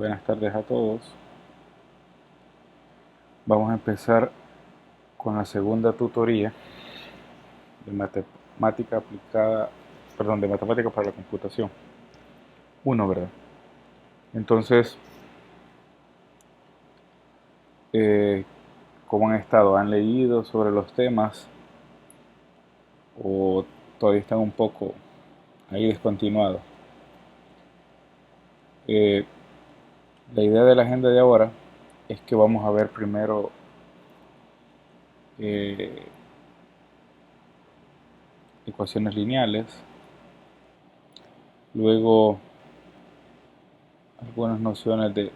Buenas tardes a todos. Vamos a empezar con la segunda tutoría de matemática aplicada, de matemática para la computación. Uno, ¿verdad? Entonces, eh, ¿cómo han estado? ¿Han leído sobre los temas o todavía están un poco ahí descontinuados? Eh, la idea de la agenda de ahora es que vamos a ver primero eh, ecuaciones lineales, luego algunas nociones de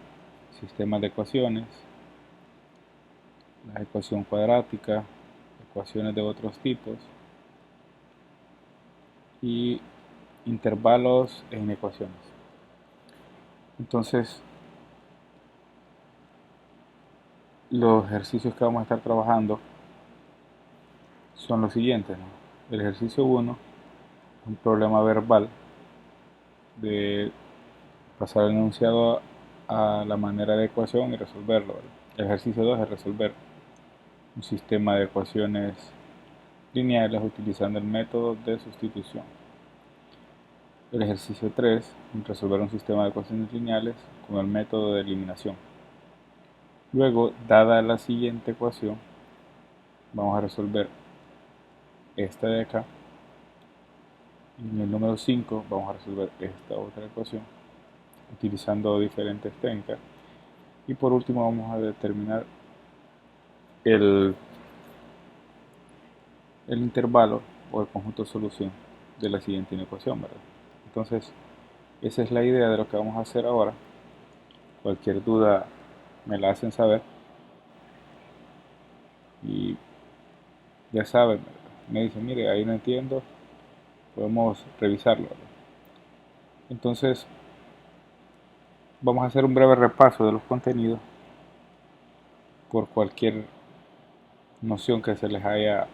sistemas de ecuaciones, la ecuación cuadrática, ecuaciones de otros tipos y intervalos en ecuaciones. Entonces, los ejercicios que vamos a estar trabajando son los siguientes, ¿no? El ejercicio 1, un problema verbal de pasar el enunciado a la manera de ecuación y resolverlo, ¿verdad? El ejercicio 2 es resolver un sistema de ecuaciones lineales utilizando el método de sustitución. El ejercicio 3, resolver un sistema de ecuaciones lineales con el método de eliminación. Luego, dada la siguiente ecuación, vamos a resolver esta de acá. Y en el número 5 vamos a resolver esta otra ecuación utilizando diferentes técnicas. Y por último vamos a determinar el, el intervalo o el conjunto de solución de la siguiente inecuación, ¿verdad? Entonces, esa es la idea de lo que vamos a hacer ahora. Cualquier duda me la hacen saber. Y ya saben, me dicen, mire, ahí no entiendo, podemos revisarlo, ¿verdad? Entonces, vamos a hacer un breve repaso de los contenidos por cualquier noción que se les haya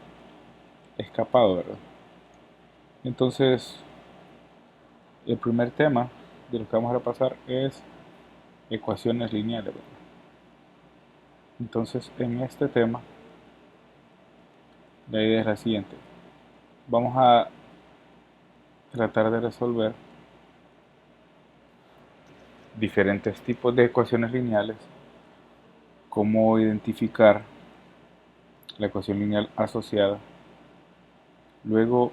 escapado, ¿verdad? Entonces, el primer tema de lo que vamos a repasar es ecuaciones lineales, ¿verdad? Entonces, en este tema, la idea es la siguiente. Vamos a tratar de resolver diferentes tipos de ecuaciones lineales, cómo identificar la ecuación lineal asociada. Luego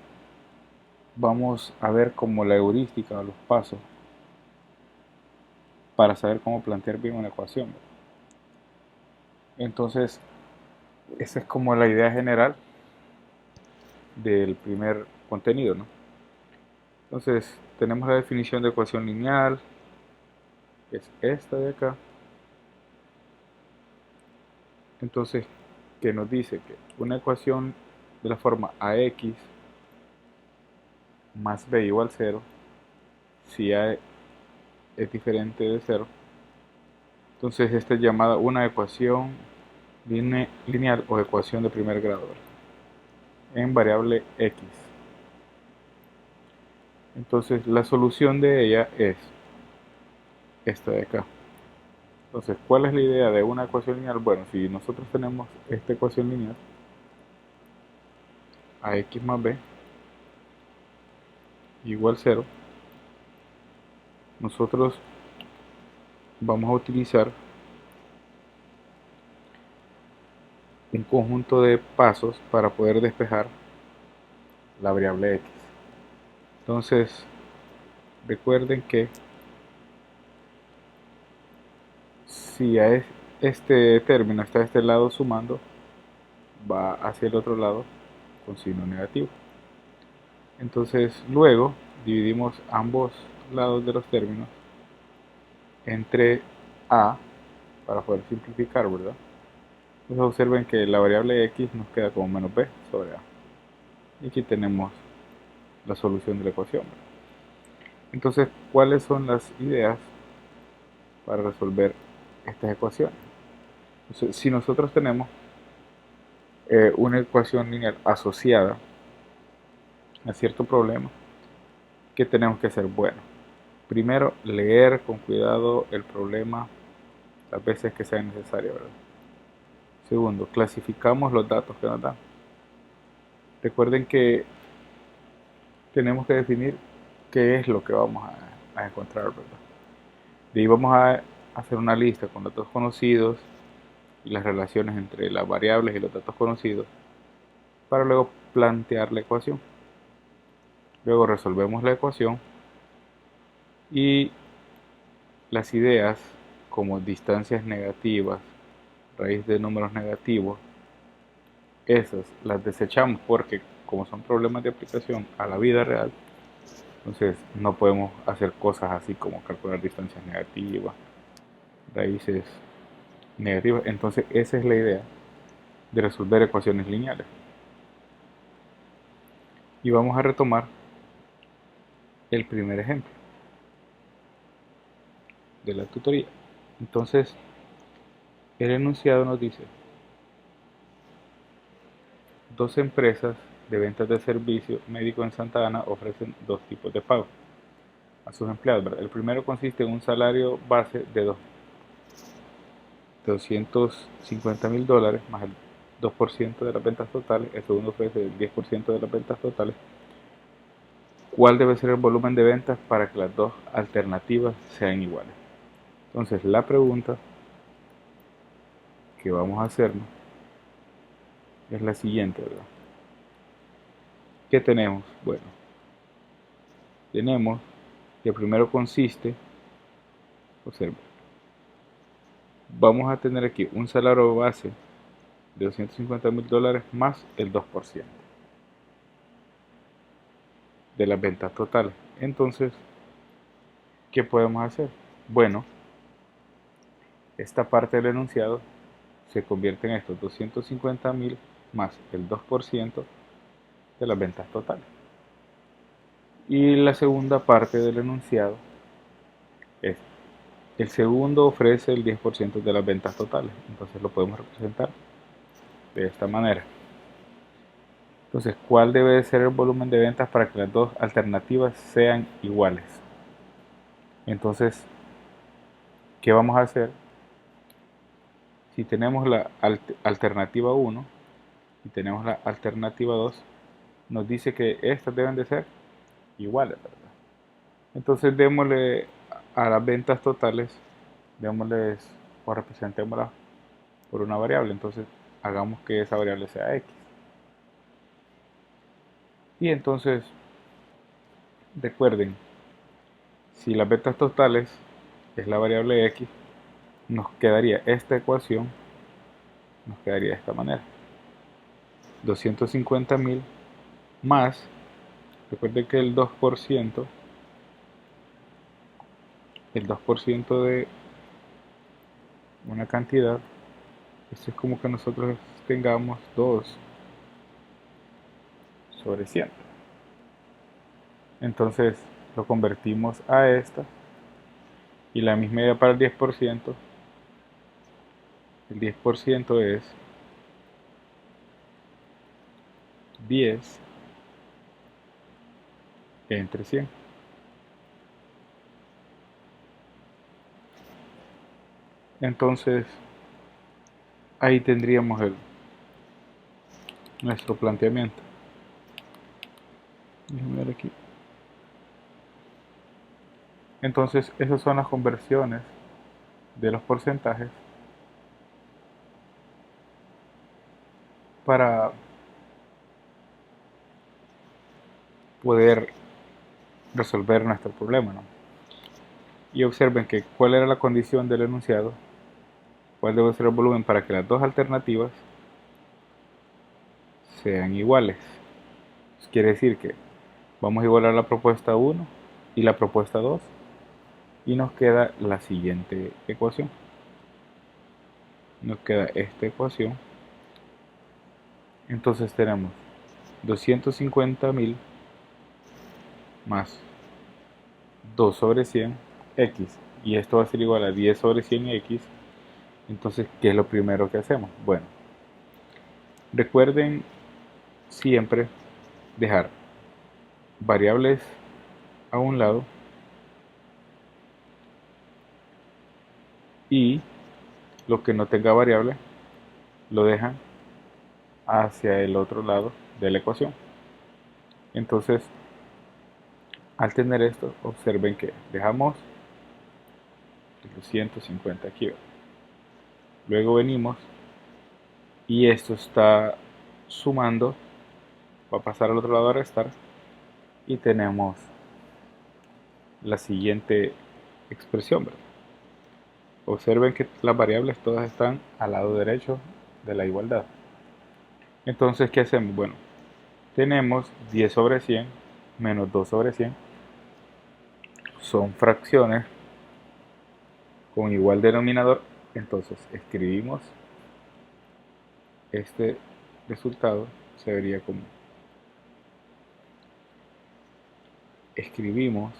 vamos a ver como la heurística o los pasos para saber cómo plantear bien una ecuación, ¿verdad? Entonces, esa es como la idea general del primer contenido, ¿no? Entonces, tenemos la definición de ecuación lineal, que es esta de acá. Entonces, que nos dice que una ecuación de la forma ax más b igual 0, si a es diferente de 0, entonces esta es llamada una ecuación lineal o ecuación de primer grado, ¿verdad? En variable x. Entonces, la solución de ella es esta de acá. Entonces, ¿cuál es la idea de una ecuación lineal? Bueno, si nosotros tenemos esta ecuación lineal, ax más b igual 0, nosotros vamos a utilizar un conjunto de pasos para poder despejar la variable x. Entonces, recuerden que si a este término está de este lado sumando, va hacia el otro lado con signo negativo. Entonces, luego dividimos ambos lados de los términos entre a para poder simplificar, ¿verdad? Entonces observen que la variable x nos queda como menos b sobre a. Y aquí tenemos la solución de la ecuación, ¿verdad? Entonces, ¿cuáles son las ideas para resolver estas ecuaciones? Entonces, si nosotros tenemos una ecuación lineal asociada a cierto problema, ¿qué tenemos que hacer? Bueno, primero, leer con cuidado el problema las veces que sea necesario, ¿verdad? Segundo, clasificamos los datos que nos dan. Recuerden que tenemos que definir qué es lo que vamos a encontrar, ¿verdad? De ahí vamos a hacer una lista con datos conocidos y las relaciones entre las variables y los datos conocidos para luego plantear la ecuación. Luego resolvemos la ecuación y las ideas como distancias negativas, raíz de números negativos, esas las desechamos porque como son problemas de aplicación a la vida real, entonces no podemos hacer cosas así como calcular distancias negativas, raíces negativas. Entonces esa es la idea de resolver ecuaciones lineales. Y vamos a retomar el primer ejemplo de la tutoría. Entonces el enunciado nos dice: dos empresas de ventas de servicio médico en Santa Ana ofrecen dos tipos de pago a sus empleados, ¿verdad? El primero consiste en un salario base de $250,000 más el 2% de las ventas totales. El segundo ofrece el 10% de las ventas totales. ¿Cuál debe ser el volumen de ventas para que las dos alternativas sean iguales? Entonces la pregunta que vamos a hacernos es la siguiente, ¿verdad? ¿Qué tenemos? Bueno, tenemos que primero consiste, observa, vamos a tener aquí un salario base de $250,000 más el 2% de las ventas totales. Entonces, ¿qué podemos hacer? Bueno, esta parte del enunciado se convierte en estos 250,000 más el 2% de las ventas totales. Y la segunda parte del enunciado es: el segundo ofrece el 10% de las ventas totales. Entonces lo podemos representar de esta manera. Entonces, ¿cuál debe ser el volumen de ventas para que las dos alternativas sean iguales? Entonces, ¿qué vamos a hacer? Si tenemos la alternativa 1 y tenemos la alternativa 2, nos dice que estas deben de ser iguales, ¿verdad? Entonces démosle a las ventas totales, démosles o representémoslas por una variable. Entonces hagamos que esa variable sea x. Y entonces recuerden, si las ventas totales es la variable x, nos quedaría esta ecuación, nos quedaría de esta manera: 250,000 más, recuerden que el 2% de una cantidad, esto es como que nosotros tengamos 2/100. Entonces lo convertimos a esta y la misma idea para el 10%. El 10% es 10 entre 100. Entonces ahí tendríamos nuestro planteamiento. Déjenme ver aquí. Entonces esas son las conversiones de los porcentajes para poder resolver nuestro problema, ¿no? Y observen que cuál era la condición del enunciado, cuál debe ser el volumen para que las dos alternativas sean iguales. Eso quiere decir que vamos a igualar la propuesta 1 y la propuesta 2 y nos queda la siguiente ecuación. Nos queda esta ecuación. Entonces tenemos 250,000 más 2/100 x, y esto va a ser igual a 10/100 x. Entonces, ¿qué es lo primero que hacemos? Bueno, recuerden siempre dejar variables a un lado y lo que no tenga variable lo dejan hacia el otro lado de la ecuación. Entonces, al tener esto, observen que dejamos los 150 aquí. Luego venimos y esto está sumando, va a pasar al otro lado a restar y tenemos la siguiente expresión, ¿verdad? Observen que las variables todas están al lado derecho de la igualdad. Entonces, ¿qué hacemos? Bueno, tenemos 10 sobre 100 menos 2 sobre 100. Son fracciones con igual denominador. Entonces, escribimos este resultado. Se vería como escribimos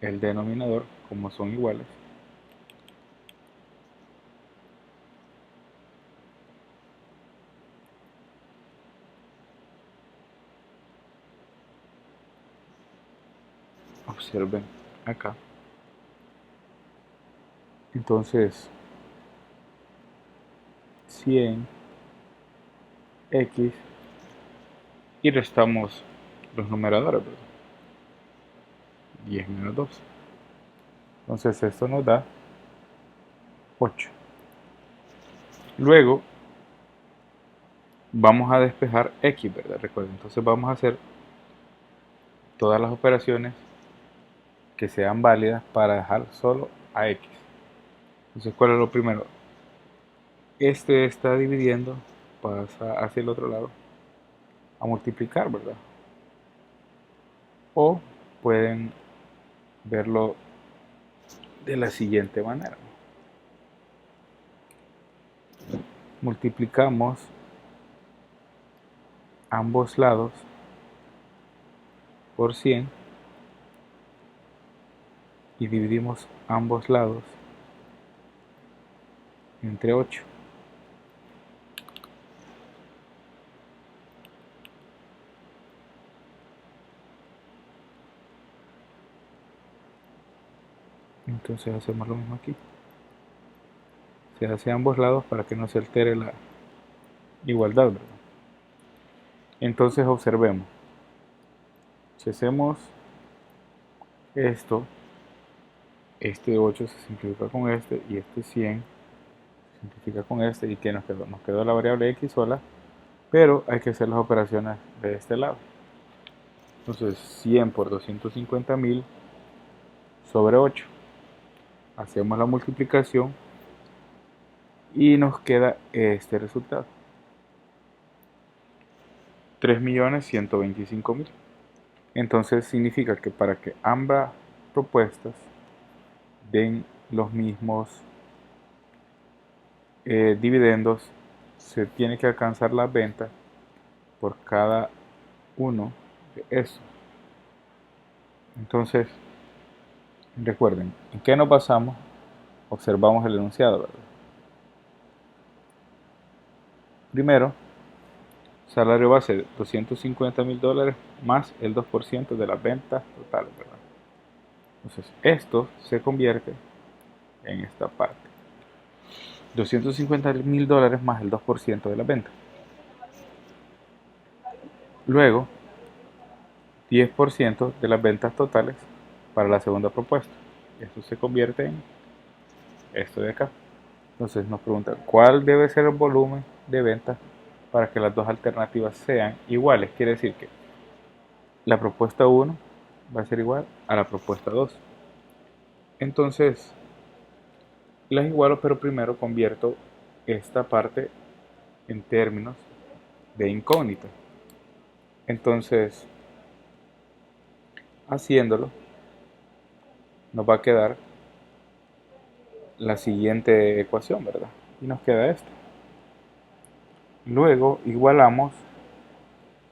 el denominador como son iguales. Observen acá. Entonces, 100 x y restamos los numeradores, ¿verdad? 10 menos 2. Entonces esto nos da 8. Luego vamos a despejar x, ¿verdad? Recuerden, entonces vamos a hacer todas las operaciones que sean válidas para dejar solo a x. Entonces, ¿cuál es lo primero? Este está dividiendo, pasa hacia el otro lado a multiplicar, ¿verdad? O pueden verlo de la siguiente manera. Multiplicamos ambos lados por 100 y dividimos ambos lados entre 8. Entonces hacemos lo mismo aquí. Se hace a ambos lados para que no se altere la igualdad, ¿verdad? Entonces observemos. Si hacemos esto, este 8 se simplifica con este y este 100 se simplifica con este y que nos quedó? Nos quedó la variable x sola, pero hay que hacer las operaciones de este lado. Entonces 100 por 250.000 sobre 8. Hacemos la multiplicación y nos queda este resultado. 3.125.000. Entonces significa que para que ambas propuestas den los mismos dividendos, se tiene que alcanzar la venta por cada uno de esos. Entonces, recuerden, ¿en qué nos basamos? Observamos el enunciado, ¿verdad? Primero, salario base de $250.000 más el 2% de las ventas totales, ¿verdad? Entonces, esto se convierte en esta parte. $250.000 más el 2% de la venta. Luego, 10% de las ventas totales para la segunda propuesta. Esto se convierte en esto de acá. Entonces nos preguntan cuál debe ser el volumen de ventas para que las dos alternativas sean iguales. Quiere decir que la propuesta 1 va a ser igual a la propuesta 2. Entonces las igualo, pero primero convierto esta parte en términos de incógnita. Entonces, haciéndolo, nos va a quedar la siguiente ecuación, ¿verdad? Y nos queda esta. Luego igualamos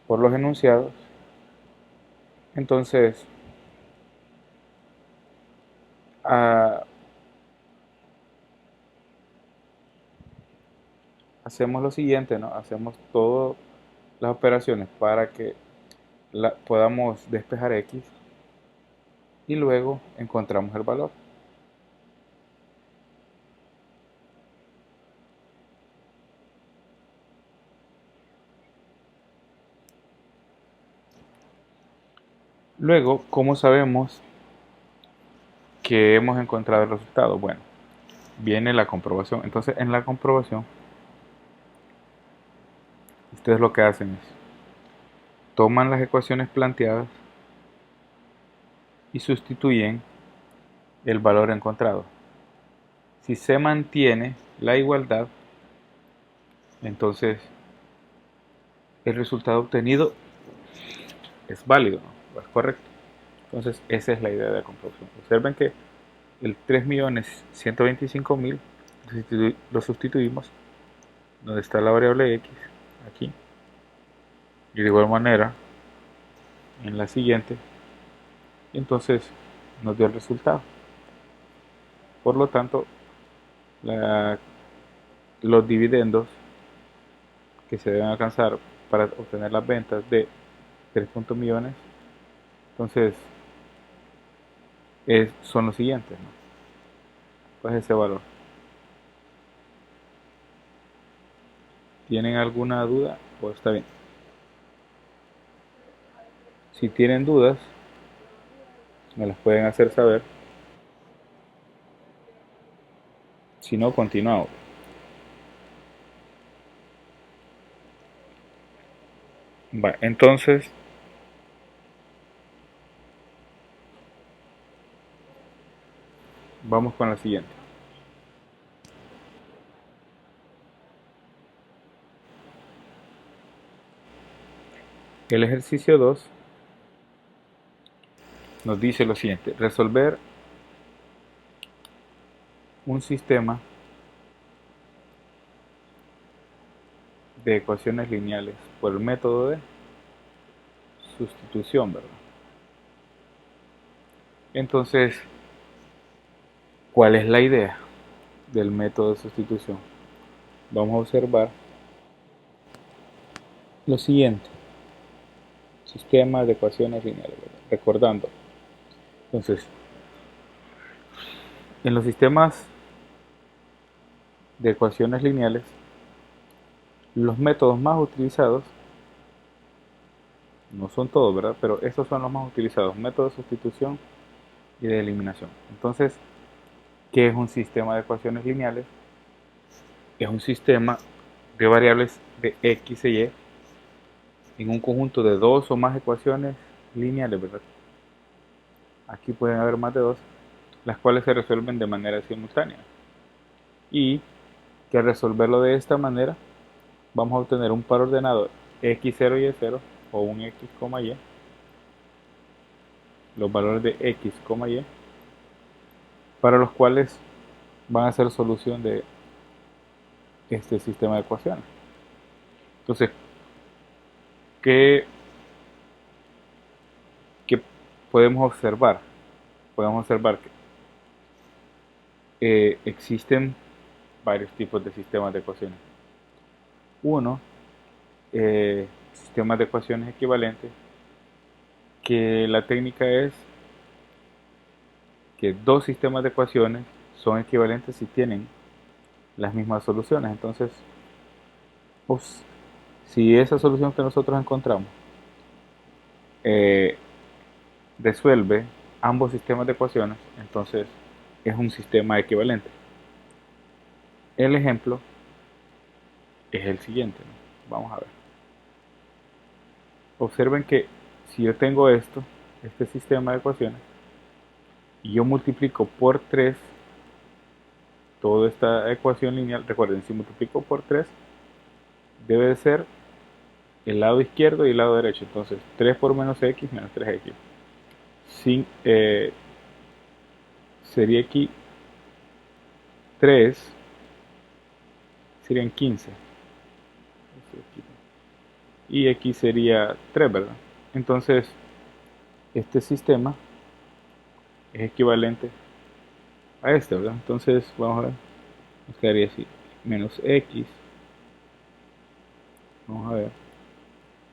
por los enunciados. Entonces, hacemos lo siguiente, ¿no? Hacemos todas las operaciones para que podamos despejar x. y luego encontramos el valor. Luego, ¿cómo sabemos que hemos encontrado el resultado? Bueno, viene la comprobación. Entonces, en la comprobación, ustedes lo que hacen es toman las ecuaciones planteadas y sustituyen el valor encontrado. Si se mantiene la igualdad, entonces el resultado obtenido es válido, ¿no? Es correcto. Entonces, esa es la idea de la comprobación. Observen que el 3.125.000 lo sustituimos donde está la variable x, aquí, y de igual manera en la siguiente, y entonces nos dio el resultado. Por lo tanto, la- los dividendos que se deben alcanzar para obtener las ventas de 3 millones, entonces son los siguientes, ¿no? ¿Cuál es ese valor? ¿Tienen alguna duda? Pues está bien. Si tienen dudas, me las pueden hacer saber. Si no, continuamos. Entonces, vamos con la siguiente. El ejercicio 2 nos dice lo siguiente: resolver un sistema de ecuaciones lineales por el método de sustitución, ¿verdad? Entonces, ¿cuál es la idea del método de sustitución? Vamos a observar lo siguiente: sistema de ecuaciones lineales, ¿verdad? Recordando. Entonces, en los sistemas de ecuaciones lineales, los métodos más utilizados, no son todos, ¿verdad? Pero estos son los más utilizados: método de sustitución y de eliminación. Entonces, ¿qué es un sistema de ecuaciones lineales? Es un sistema de variables de x e y en un conjunto de dos o más ecuaciones lineales, ¿verdad? Aquí pueden haber más de dos, las cuales se resuelven de manera simultánea. Y que al resolverlo de esta manera, vamos a obtener un par ordenado x0 y y0, o un x, y, los valores de x, y, para los cuales van a ser solución de este sistema de ecuaciones. Entonces, ¿qué, qué podemos observar? Podemos observar que existen varios tipos de sistemas de ecuaciones. Uno, sistemas de ecuaciones equivalentes, que la técnica es que dos sistemas de ecuaciones son equivalentes si tienen las mismas soluciones. Entonces, pues, si esa solución que nosotros encontramos eh, resuelve ambos sistemas de ecuaciones, entonces es un sistema equivalente. El ejemplo es el siguiente, ¿no? Vamos a ver. Observen que si yo tengo este sistema de ecuaciones, y yo multiplico por 3 toda esta ecuación lineal, recuerden, si multiplico por 3 debe de ser el lado izquierdo y el lado derecho. Entonces, 3 por menos x menos 3x. Sin, sería aquí 3, serían 15. Y x sería 3, ¿verdad? Entonces, este sistema es equivalente a este, ¿verdad? Entonces, vamos a ver, nos quedaría así: menos x, vamos a ver,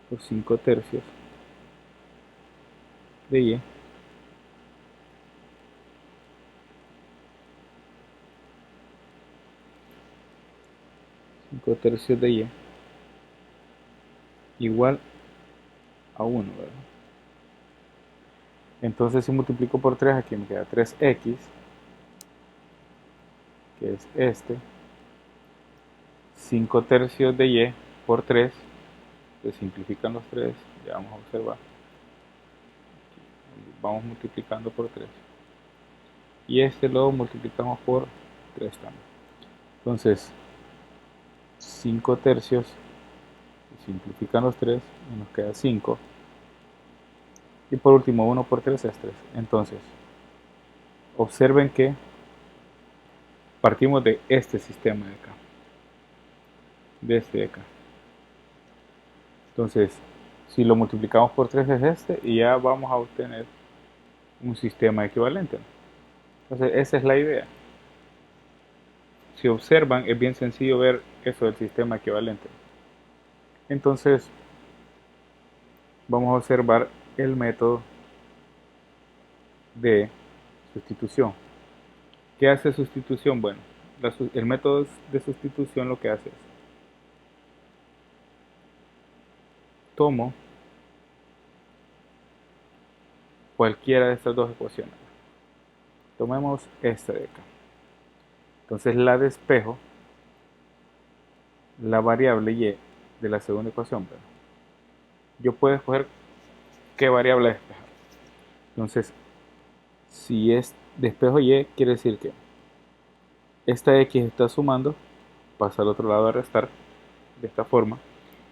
por 5 tercios de y 5 tercios de y igual a 1, ¿verdad? Entonces si multiplico por 3, aquí me queda 3x, que es este, 5 tercios de y por 3, se simplifican los 3, ya vamos a observar, vamos multiplicando por 3, y este lo multiplicamos por 3 también. Entonces 5 tercios, se simplifican los 3 y nos queda 5, y por último 1 por 3 es 3. Entonces observen que partimos de este sistema de acá, de este de acá. Entonces, si lo multiplicamos por 3 es este, y ya vamos a obtener un sistema equivalente, ¿no? Entonces, esa es la idea. Si observan, es bien sencillo ver eso del sistema equivalente. Entonces, vamos a observar el método de sustitución. ¿Qué hace sustitución? Bueno, el método de sustitución lo que hace es, tomo cualquiera de estas dos ecuaciones. Tomemos esta de acá. Entonces la despejo, la variable y de la segunda ecuación. Pero yo puedo escoger qué variable despejar. Entonces, si es despejo y, quiere decir que esta x está sumando, pasa al otro lado a restar, de esta forma,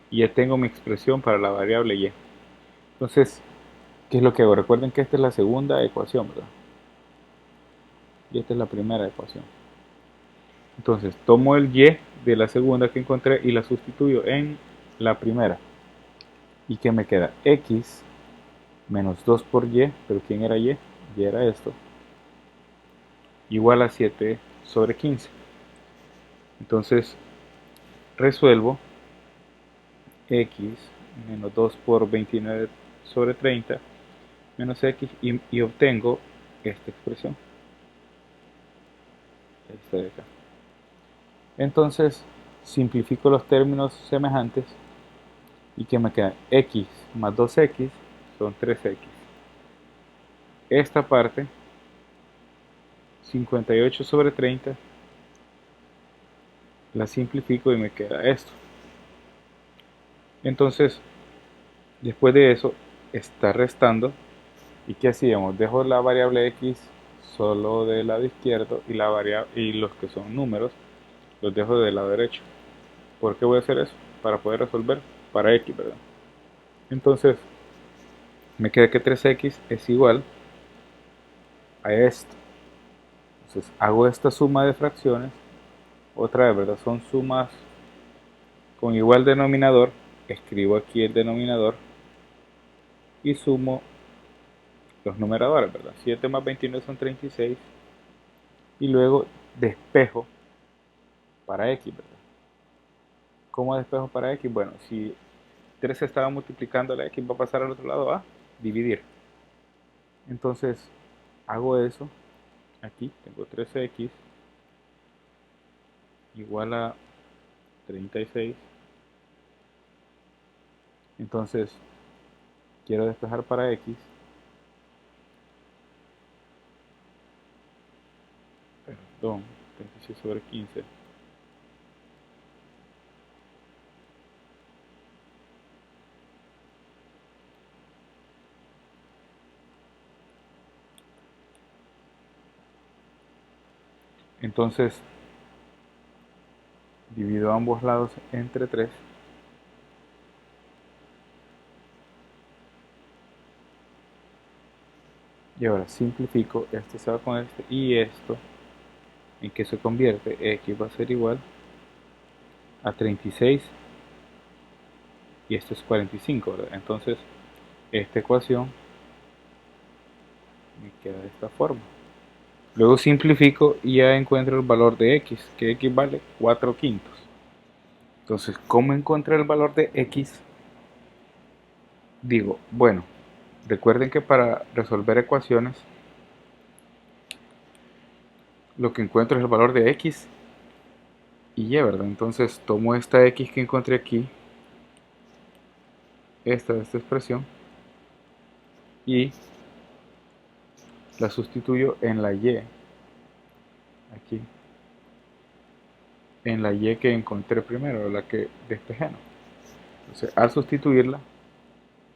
y ya tengo mi expresión para la variable y. Entonces, ¿qué es lo que hago? Recuerden que esta es la segunda ecuación, ¿verdad? Y esta es la primera ecuación. Entonces, tomo el y de la segunda que encontré y la sustituyo en la primera. ¿Y qué me queda? X menos 2 por y, pero ¿quién era y? Y era esto, igual a 7 sobre 15. Entonces, resuelvo x menos 2 por 29 sobre 30 menos x y obtengo esta expresión, esta de acá. Entonces, simplifico los términos semejantes y que me queda x más 2x son 3x. Esta parte, 58 sobre 30, la simplifico y me queda esto. Entonces, después de eso, está restando. ¿Y qué hacíamos? Dejo la variable x solo del lado izquierdo y los que son números los dejo del lado derecho. ¿Por qué voy a hacer eso? Para poder resolver para x, ¿verdad? Entonces, me queda que 3x es igual a esto. Entonces, hago esta suma de fracciones. Otra vez, ¿verdad? Son sumas con igual denominador. Escribo aquí el denominador y sumo los numeradores, ¿verdad? 7 más 29 son 36. Y luego despejo para x, ¿verdad? ¿Cómo despejo para x? Bueno, si 3 se estaba multiplicando la x, va a pasar al otro lado a dividir. Entonces, hago eso. Aquí tengo 3x igual a 36. Entonces, quiero despejar para x. Perdón, 36 sobre 15. Entonces, divido ambos lados entre 3. Y ahora simplifico, este se va con este y esto, ¿en qué se convierte? X va a ser igual a 36 y esto es 45, ¿verdad? Entonces, esta ecuación me queda de esta forma. Luego simplifico y ya encuentro el valor de x, que x vale 4 quintos. Entonces, ¿cómo encontrar el valor de x? Digo, bueno, recuerden que para resolver ecuaciones, lo que encuentro es el valor de x y y, ¿verdad? Entonces tomo esta x que encontré aquí, esta expresión, y la sustituyo en la y, aquí, en la y que encontré primero, la que despejé, ¿no? Entonces, al sustituirla,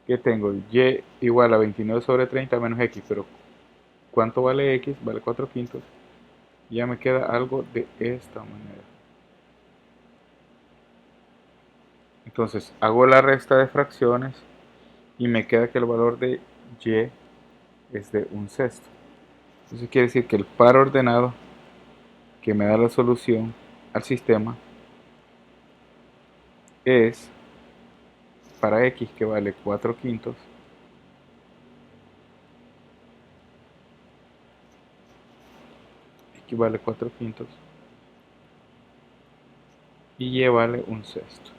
¿qué tengo? Y igual a 29 sobre 30 menos x, pero ¿cuánto vale x? Vale 4 quintos. Y ya me queda algo de esta manera. Entonces, hago la resta de fracciones y me queda que el valor de y es de un sexto. Entonces quiere decir que el par ordenado que me da la solución al sistema es para x que vale 4 quintos, x vale 4 quintos y y vale un sexto.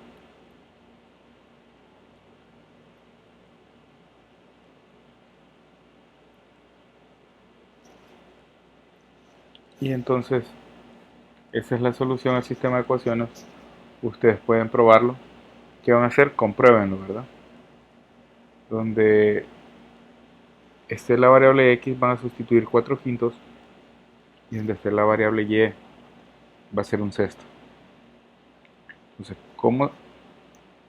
Y entonces esa es la solución al sistema de ecuaciones. Ustedes pueden probarlo. ¿Qué van a hacer? Compruébenlo, ¿verdad? Donde esté la variable x van a sustituir 4 quintos y donde esté la variable y va a ser un sexto. Entonces,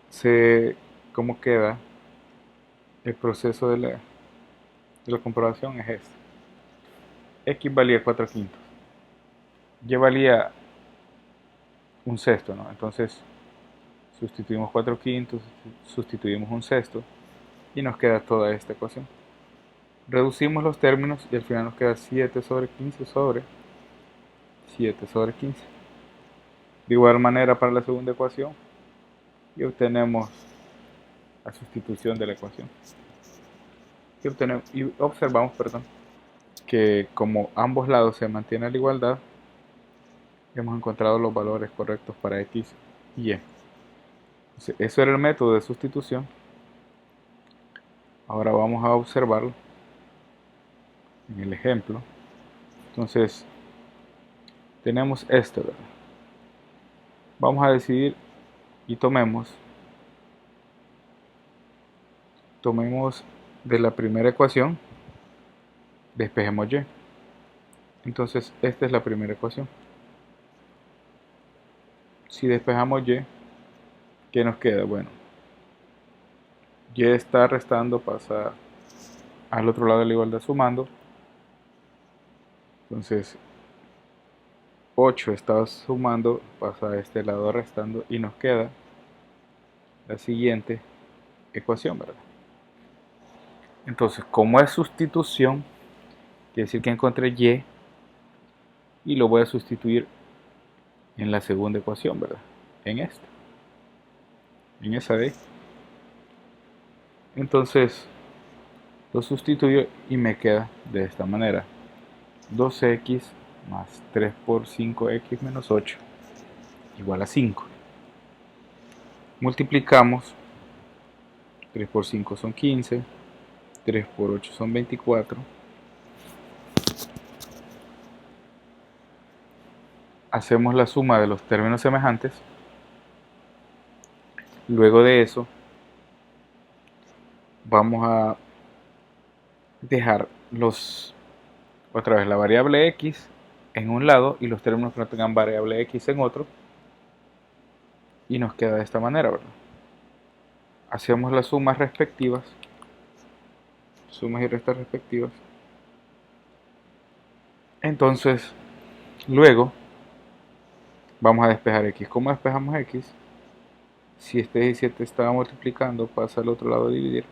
se, ¿cómo queda el proceso de la comprobación? Es este. X valía 4 quintos. Y valía un sexto, ¿no? Entonces sustituimos 4 quintos, sustituimos un sexto y nos queda toda esta ecuación. Reducimos los términos y al final nos queda 7 sobre 15 sobre 7 sobre 15. De igual manera para la segunda ecuación y obtenemos la sustitución de la ecuación. Y observamos, perdón, que como ambos lados se mantiene la igualdad, hemos encontrado los valores correctos para x y y. Entonces, eso era el método de sustitución. Ahora vamos a observarlo en el ejemplo. Entonces, tenemos esto, ¿verdad? Vamos a decidir y tomemos de la primera ecuación, despejemos y. Entonces, esta es la primera ecuación. Si despejamos y, ¿qué nos queda? Bueno, y está restando, pasa al otro lado de la igualdad sumando. Entonces, 8 está sumando, pasa a este lado restando y nos queda la siguiente ecuación, ¿verdad? Entonces, como es sustitución, quiere decir que encontré y lo voy a sustituir en la segunda ecuación, ¿verdad? En esta, en esa de. Entonces, lo sustituyo y me queda de esta manera. 2x más 3 por 5x menos 8 igual a 5. Multiplicamos, 3 por 5 son 15, 3 por 8 son 24. Hacemos la suma de los términos semejantes. Luego de eso, vamos a dejar otra vez la variable x en un lado y los términos que no tengan variable x en otro. Y nos queda de esta manera, ¿verdad? Hacemos las sumas respectivas, sumas y restas respectivas. Entonces, luego vamos a despejar x. ¿Cómo despejamos x? Si este 17 estaba multiplicando, pasa al otro lado a dividir,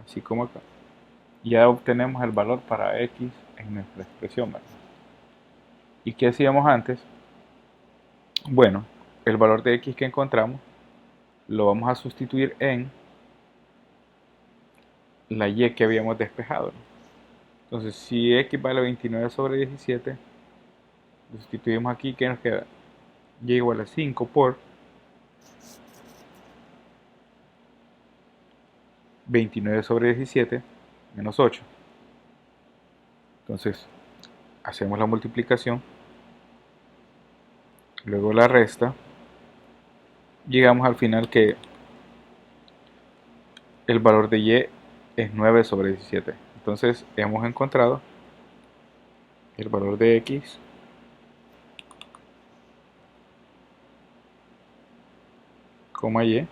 así como acá. Ya obtenemos el valor para x en nuestra expresión, ¿verdad? ¿Y qué hacíamos antes? Bueno, el valor de x que encontramos lo vamos a sustituir en la y que habíamos despejado, ¿no? Entonces, si x vale 29 sobre 17, lo sustituimos aquí, ¿qué nos queda? Y igual a 5 por 29 sobre 17 menos 8. Entonces, hacemos la multiplicación. luego la resta, llegamos al final que el valor de y es 9 sobre 17. Entonces hemos encontrado el valor de x coma y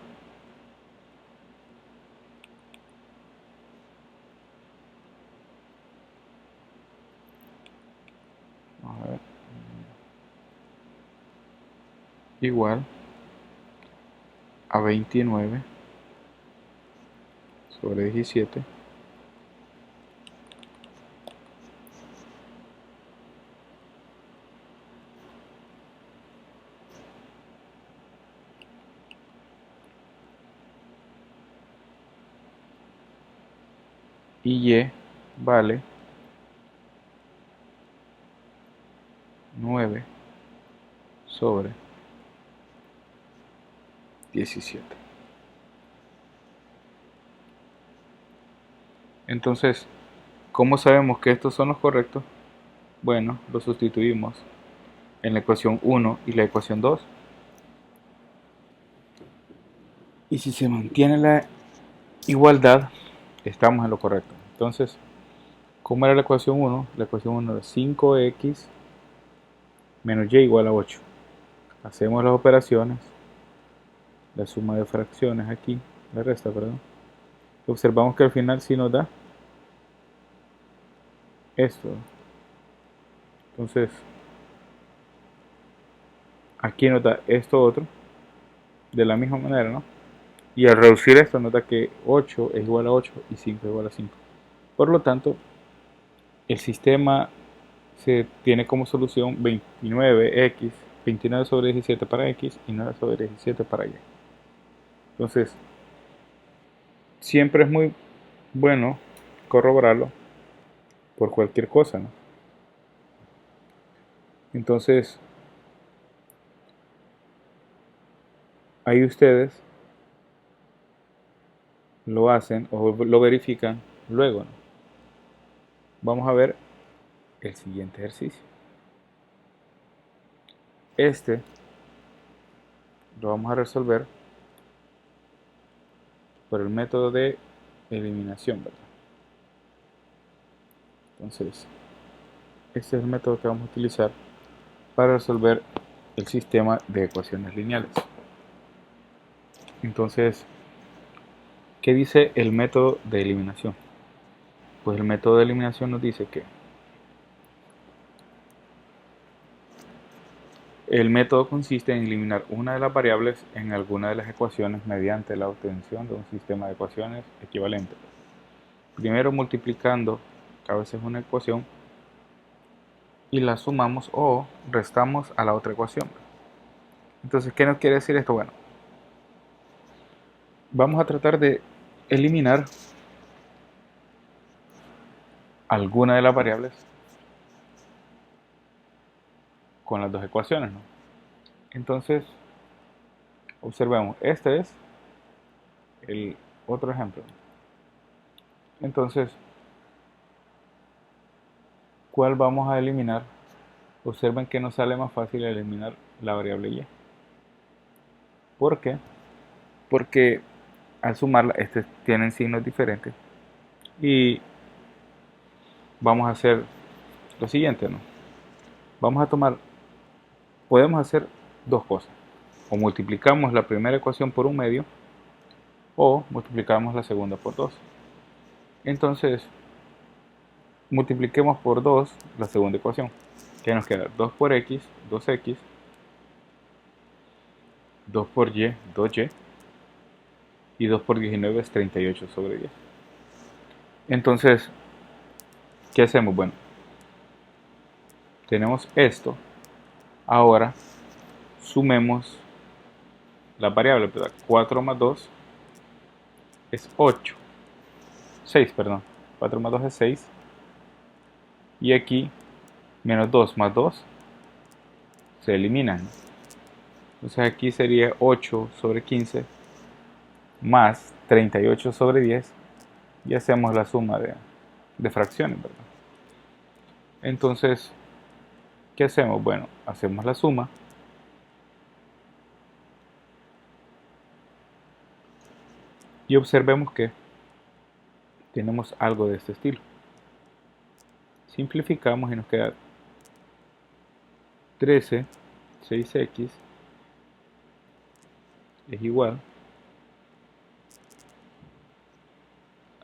vamos a ver, igual a 29 sobre 17 y y vale 9 sobre 17. Entonces, ¿cómo sabemos que estos son los correctos? Bueno, los sustituimos en la ecuación 1 y la ecuación 2. Y si se mantiene la igualdad, estamos en lo correcto. Entonces, ¿cómo era la ecuación 1? La ecuación 1 era 5x menos y igual a 8. Hacemos las operaciones, la suma de fracciones aquí, la resta, perdón. Observamos que al final sí nos da esto. Entonces, aquí nos da esto otro, de la misma manera, ¿no? Y al reducir esto nos da que 8 es igual a 8 y 5 es igual a 5. Por lo tanto, el sistema se tiene como solución 29x, 29 sobre 17 para x y 9 sobre 17 para y. Entonces, siempre es muy bueno corroborarlo por cualquier cosa, ¿no? Entonces, ahí ustedes lo hacen o lo verifican luego, ¿no? Vamos a ver el siguiente ejercicio. Este lo vamos a resolver por el método de eliminación, ¿verdad? Entonces, este es el método que vamos a utilizar para resolver el sistema de ecuaciones lineales. Entonces, ¿qué dice el método de eliminación? Pues el método de eliminación nos dice que el método consiste en eliminar una de las variables en alguna de las ecuaciones mediante la obtención de un sistema de ecuaciones equivalente. Primero multiplicando a veces una ecuación y la sumamos o restamos a la otra ecuación. Entonces, ¿qué nos quiere decir esto? Bueno, vamos a tratar de eliminar alguna de las variables con las dos ecuaciones, ¿no? Entonces, observemos, este es el otro ejemplo. Entonces, ¿cuál vamos a eliminar? Observen que nos sale más fácil eliminar la variable y. ¿Por qué? Porque al sumarla, tienen signos diferentes. Y vamos a hacer lo siguiente, ¿no? Vamos a tomar, podemos hacer dos cosas. O multiplicamos la primera ecuación por un medio, o multiplicamos la segunda por 2. Entonces, multipliquemos por 2 la segunda ecuación. ¿Qué nos queda? 2 por x, 2x, 2 por y, 2y, y 2 por 19 es 38 sobre 10. Entonces, ¿qué hacemos? Bueno, tenemos esto. Ahora, sumemos las variables, ¿verdad? 4 más 2 es 8. 6, perdón. 4 más 2 es 6. Y aquí, menos 2 más 2 se eliminan. Entonces aquí sería 8 sobre 15 más 38 sobre 10. Y hacemos la suma de fracciones, ¿verdad? Entonces, ¿qué hacemos? Bueno, hacemos la suma Y observemos que tenemos algo de este estilo. Simplificamos y nos queda 13, 6x es igual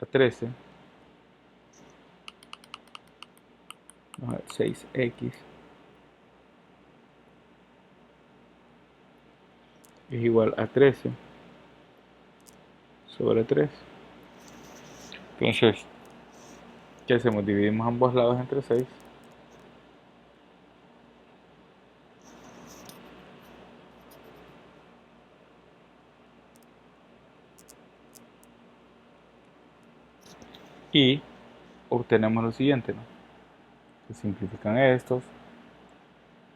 a 13, 6x es igual a 13 sobre 3. Entonces, ¿qué hacemos? Dividimos ambos lados entre 6. Y obtenemos lo siguiente, ¿no? Se simplifican estos.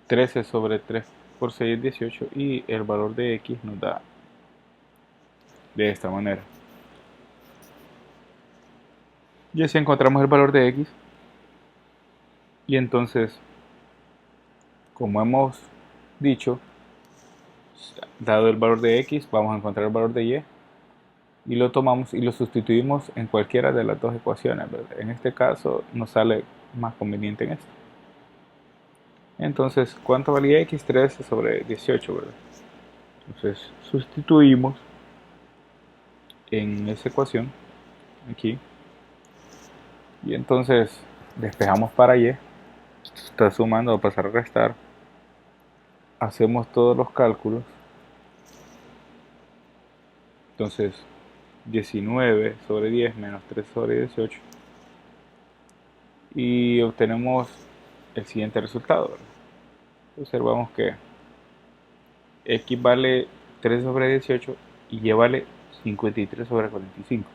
13 sobre 3 por 6 es 18 y el valor de x nos da de esta manera. Y así encontramos el valor de x. Y entonces, como hemos dicho, dado el valor de x, vamos a encontrar el valor de y. Y lo tomamos y lo sustituimos en cualquiera de las dos ecuaciones, ¿verdad? En este caso nos sale más conveniente en esto. Entonces, ¿cuánto valía x? 13 sobre 18, ¿verdad? Entonces, sustituimos en esa ecuación, aquí. Y entonces, despejamos para y. Está sumando, va a pasar a restar. Hacemos todos los cálculos. Entonces, 19 sobre 10 menos 3 sobre 18. Y obtenemos el siguiente resultado, ¿verdad? Observamos que x vale 3 sobre 18 y y vale 53 sobre 45.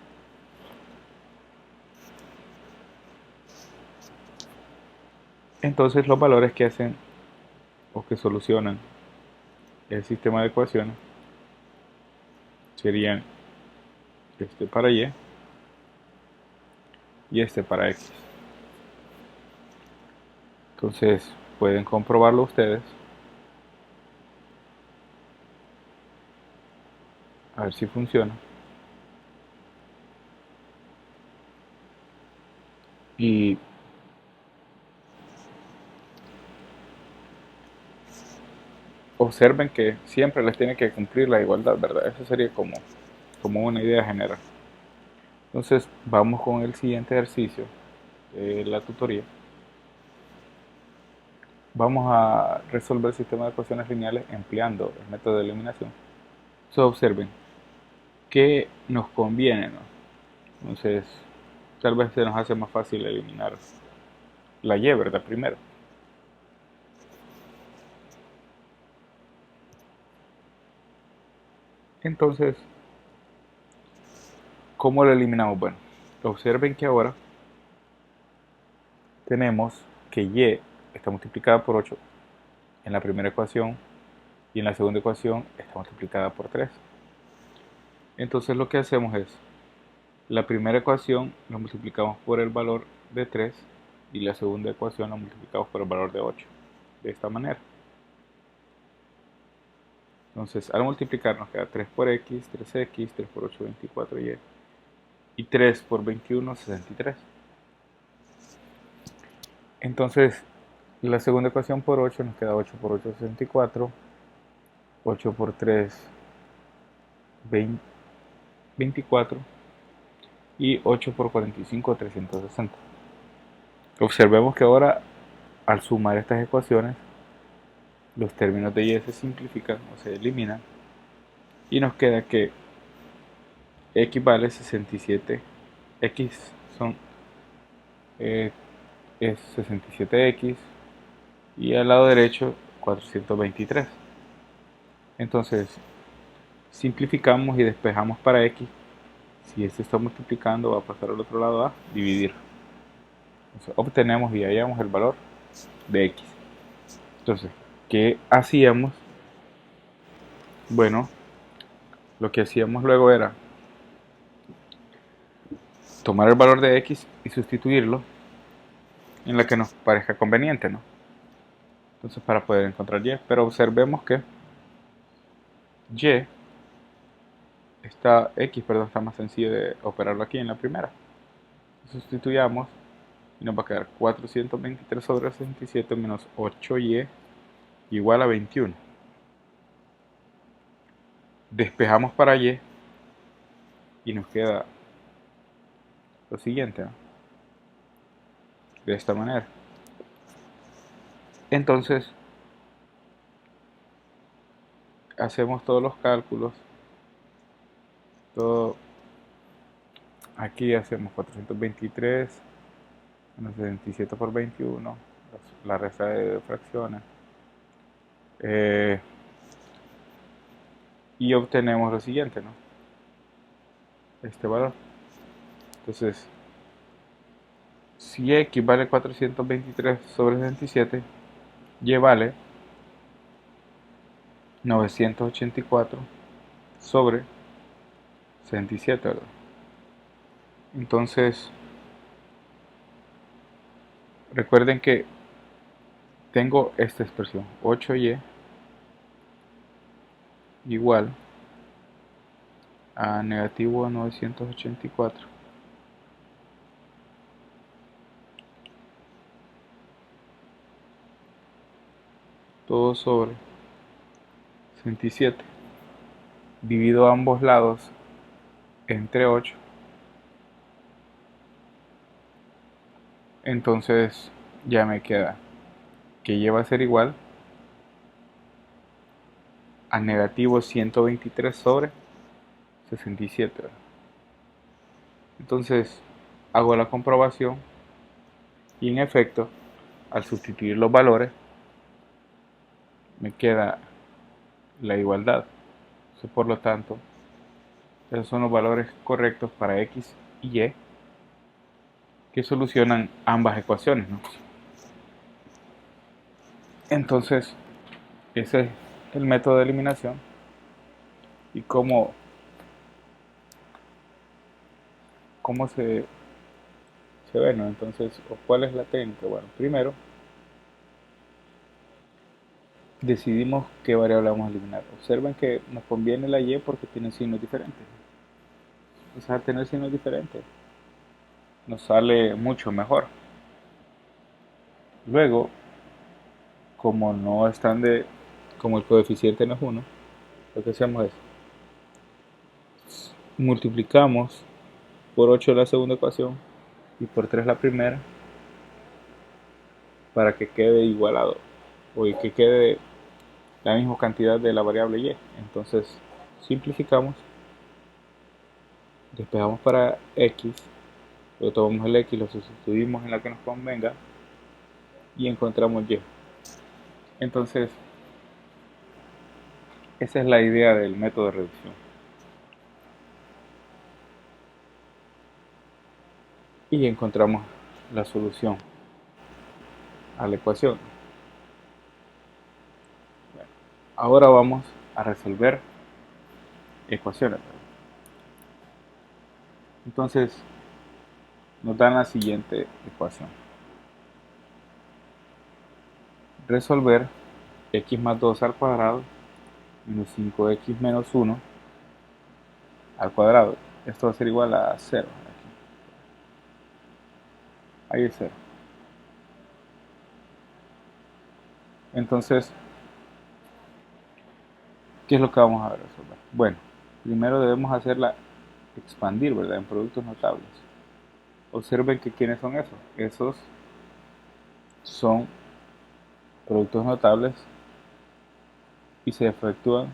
Entonces los valores que hacen o que solucionan el sistema de ecuaciones serían este para y este para x. Entonces pueden comprobarlo ustedes, a ver si funciona. Y observen que siempre les tiene que cumplir la igualdad, ¿verdad? Eso sería como una idea general. Entonces vamos con el siguiente ejercicio de la tutoría. Vamos a resolver el sistema de ecuaciones lineales empleando el método de eliminación. Entonces observen que nos conviene, ¿no? Entonces tal vez se nos hace más fácil eliminar la y, ¿verdad? Primero. Entonces, ¿cómo lo eliminamos? Bueno, observen que ahora tenemos que y está multiplicada por 8 en la primera ecuación y en la segunda ecuación está multiplicada por 3. Entonces lo que hacemos es, la primera ecuación la multiplicamos por el valor de 3 y la segunda ecuación la multiplicamos por el valor de 8. De esta manera. Entonces al multiplicar nos queda 3 por x, 3x, 3 por 8, 24y. Y 3 por 21, 63. Entonces la segunda ecuación por 8 nos queda 8 por 8, 64. 8 por 3, 24. Y 8 por 45, 360. Observemos que ahora, al sumar estas ecuaciones, los términos de y se simplifican o se eliminan. Y nos queda que x vale 67. X es 67x. Y al lado derecho, 423. Entonces, simplificamos y despejamos para x. Si este está multiplicando, va a pasar al otro lado a dividir. Entonces, obtenemos y hallamos el valor de x. Entonces, ¿qué hacíamos? Bueno, lo que hacíamos luego era tomar el valor de x y sustituirlo en la que nos parezca conveniente, ¿no? Entonces, para poder encontrar y, pero observemos que y esta x, perdón, está más sencillo de operarlo aquí en la primera. Sustituyamos y nos va a quedar 423 sobre 67 menos 8y igual a 21. Despejamos para y nos queda lo siguiente, ¿no? De esta manera. Entonces, hacemos todos los cálculos. Todo aquí hacemos 423 menos 77 por 21, la resta de fracciones. Y obtenemos lo siguiente, ¿no? Este valor. Entonces, si x vale 423 sobre 67, y vale 984 sobre 67, ¿verdad? Entonces, recuerden que tengo esta expresión, 8y igual a negativo 984. Todo sobre 67. Divido ambos lados entre 8. Entonces ya me queda que y va a ser igual a negativo 123 sobre 67. Entonces hago la comprobación y en efecto, al sustituir los valores, me queda la igualdad. Por lo tanto, esos son los valores correctos para x y y que solucionan ambas ecuaciones, ¿no? Entonces, ese es el método de eliminación y cómo se ve, ¿no? Entonces, ¿cuál es la técnica? Bueno, primero decidimos qué variable vamos a eliminar. Observen que nos conviene la y porque tiene signos diferentes. Entonces, al tener signos diferentes, nos sale mucho mejor. Luego, como no están como el coeficiente no es 1, lo que hacemos es multiplicamos por 8 la segunda ecuación y por 3 la primera para que quede igualado o que quede la misma cantidad de la variable y. Entonces simplificamos, despejamos para x, luego tomamos el x, lo sustituimos en la que nos convenga y encontramos y. Entonces esa es la idea del método de reducción. Y encontramos la solución a la ecuación. Bueno, ahora vamos a resolver ecuaciones. Entonces nos dan la siguiente ecuación. Resolver x más 2 al cuadrado menos 5x menos 1 al cuadrado. Esto va a ser igual a 0. Ahí es 0. Entonces, ¿qué es lo que vamos a resolver? Bueno, primero debemos hacerla expandir, ¿verdad? En productos notables. Observen que ¿quiénes son esos? Esos son productos notables y se efectúan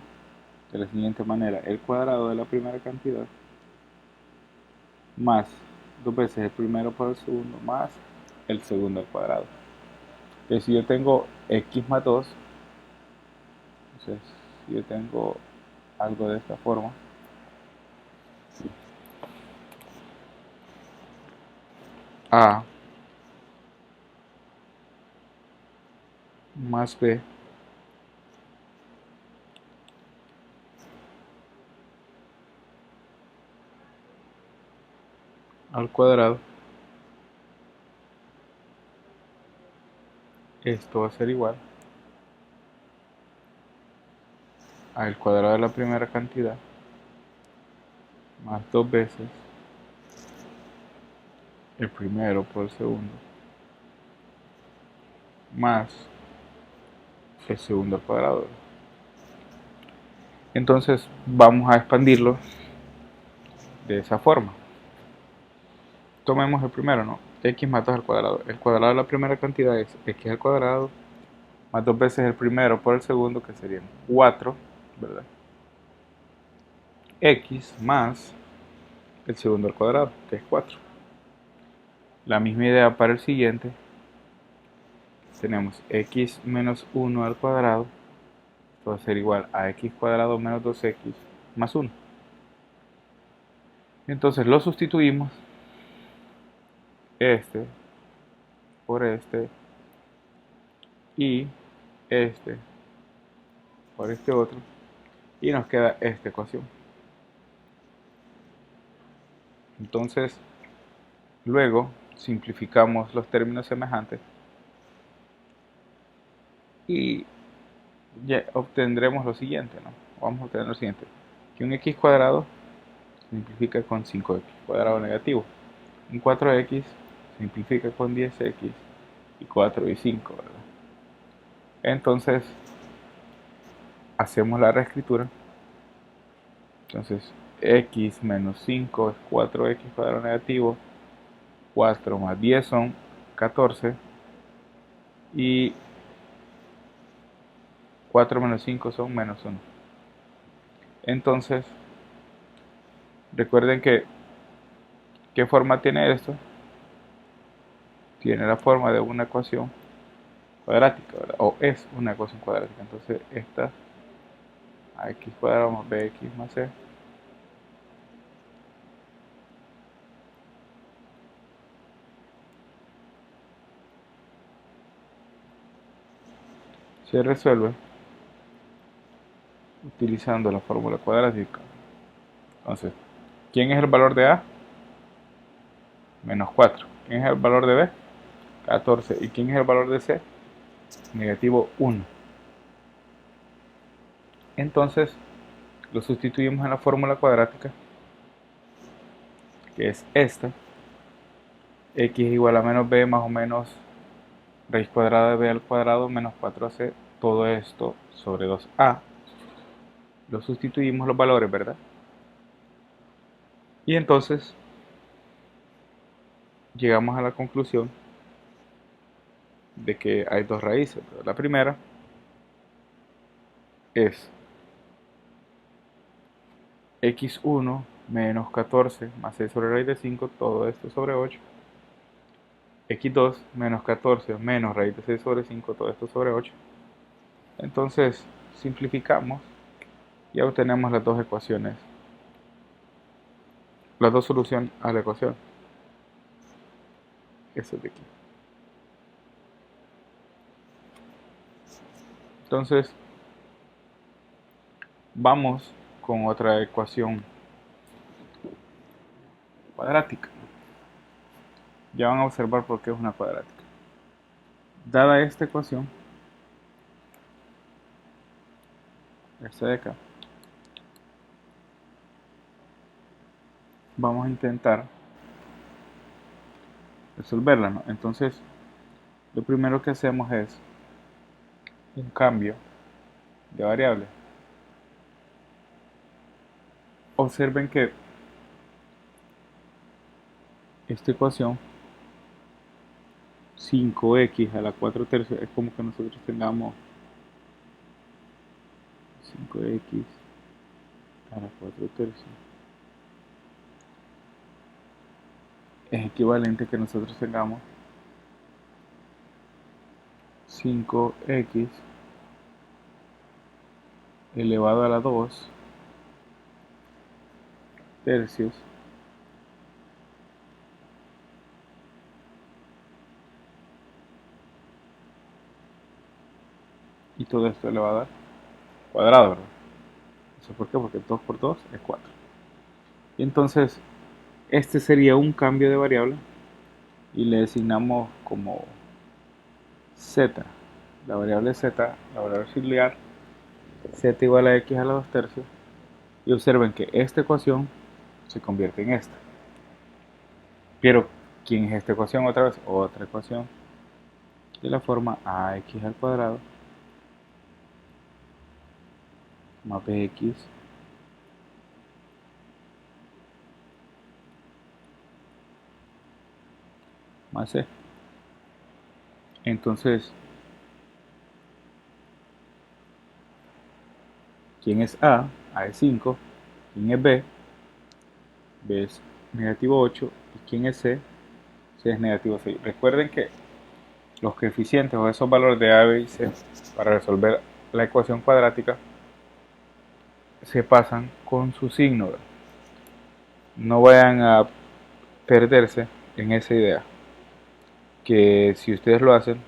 de la siguiente manera. El cuadrado de la primera cantidad más 2 veces el primero por el segundo más el segundo al cuadrado. Entonces, si yo tengo x más 2, entonces si yo tengo algo de esta forma, a más b al cuadrado, esto va a ser igual al cuadrado de la primera cantidad más 2 veces el primero por el segundo más el segundo al cuadrado. Entonces vamos a expandirlo de esa forma. Tomemos el primero, ¿no? X más 2 al cuadrado. El cuadrado de la primera cantidad es X al cuadrado más 2 veces el primero por el segundo, que serían 4, ¿verdad? X más el segundo al cuadrado, que es 4. La misma idea para el siguiente. Tenemos X menos 1 al cuadrado. Esto va a ser igual a X cuadrado menos 2X más 1. Entonces lo sustituimos este por este y este por este otro, y nos queda esta ecuación. Entonces luego simplificamos los términos semejantes y ya obtendremos lo siguiente, ¿no? Vamos a obtener lo siguiente, que un x cuadrado se simplifica con 5x cuadrado negativo, un 4x se simplifica con 10x y 4 y 5, ¿verdad? Entonces hacemos la reescritura. Entonces x menos 5 es 4x cuadrado negativo, 4 más 10 son 14 y 4 menos 5 son menos 1. Entonces recuerden que ¿qué forma tiene esto? Tiene la forma de una ecuación cuadrática, ¿verdad? O es una ecuación cuadrática. Entonces esta a x cuadrado más bx más c se resuelve utilizando la fórmula cuadrática. Entonces, ¿quién es el valor de a? Menos 4. ¿Quién es el valor de b? 14. ¿Y quién es el valor de c? Negativo 1. Entonces lo sustituimos en la fórmula cuadrática, que es esta. X es igual a menos b más o menos raíz cuadrada de b al cuadrado menos 4ac, todo esto sobre 2a. Lo sustituimos los valores, ¿verdad? Y entonces llegamos a la conclusión de que hay dos raíces, ¿verdad? La primera es x1 menos 14 más 6 sobre raíz de 5, todo esto sobre 8. X2 menos 14 menos raíz de 6 sobre 5, todo esto sobre 8. Entonces simplificamos y obtenemos las dos ecuaciones, las dos soluciones a la ecuación. Eso es de aquí. Entonces vamos con otra ecuación cuadrática. Ya van a observar por qué es una cuadrática. Dada esta ecuación, esta de acá, vamos a intentar resolverla, ¿no? Entonces lo primero que hacemos es un cambio de variable. Observen que esta ecuación 5x a la 4 tercios es como que nosotros tengamos 5x a la 4 tercios. Es equivalente a que nosotros tengamos 5x elevado a la 2 tercios y todo esto elevado al cuadrado, ¿verdad? ¿Eso por qué? Porque 2 por 2 es 4. Y entonces este sería un cambio de variable y le designamos como z, la variable z, la variable auxiliar, z igual a x a la 2 tercios. Y observen que esta ecuación se convierte en esta. Pero, ¿quién es esta ecuación otra vez? Otra ecuación de la forma ax al cuadrado más bx más c. Entonces, ¿quién es A? A es 5. ¿Quién es B? B es negativo 8. ¿Y quién es C? C es negativo 6. Recuerden que los coeficientes o esos valores de A, B y C para resolver la ecuación cuadrática se pasan con su signo. No vayan a perderse en esa idea, que si ustedes lo hacen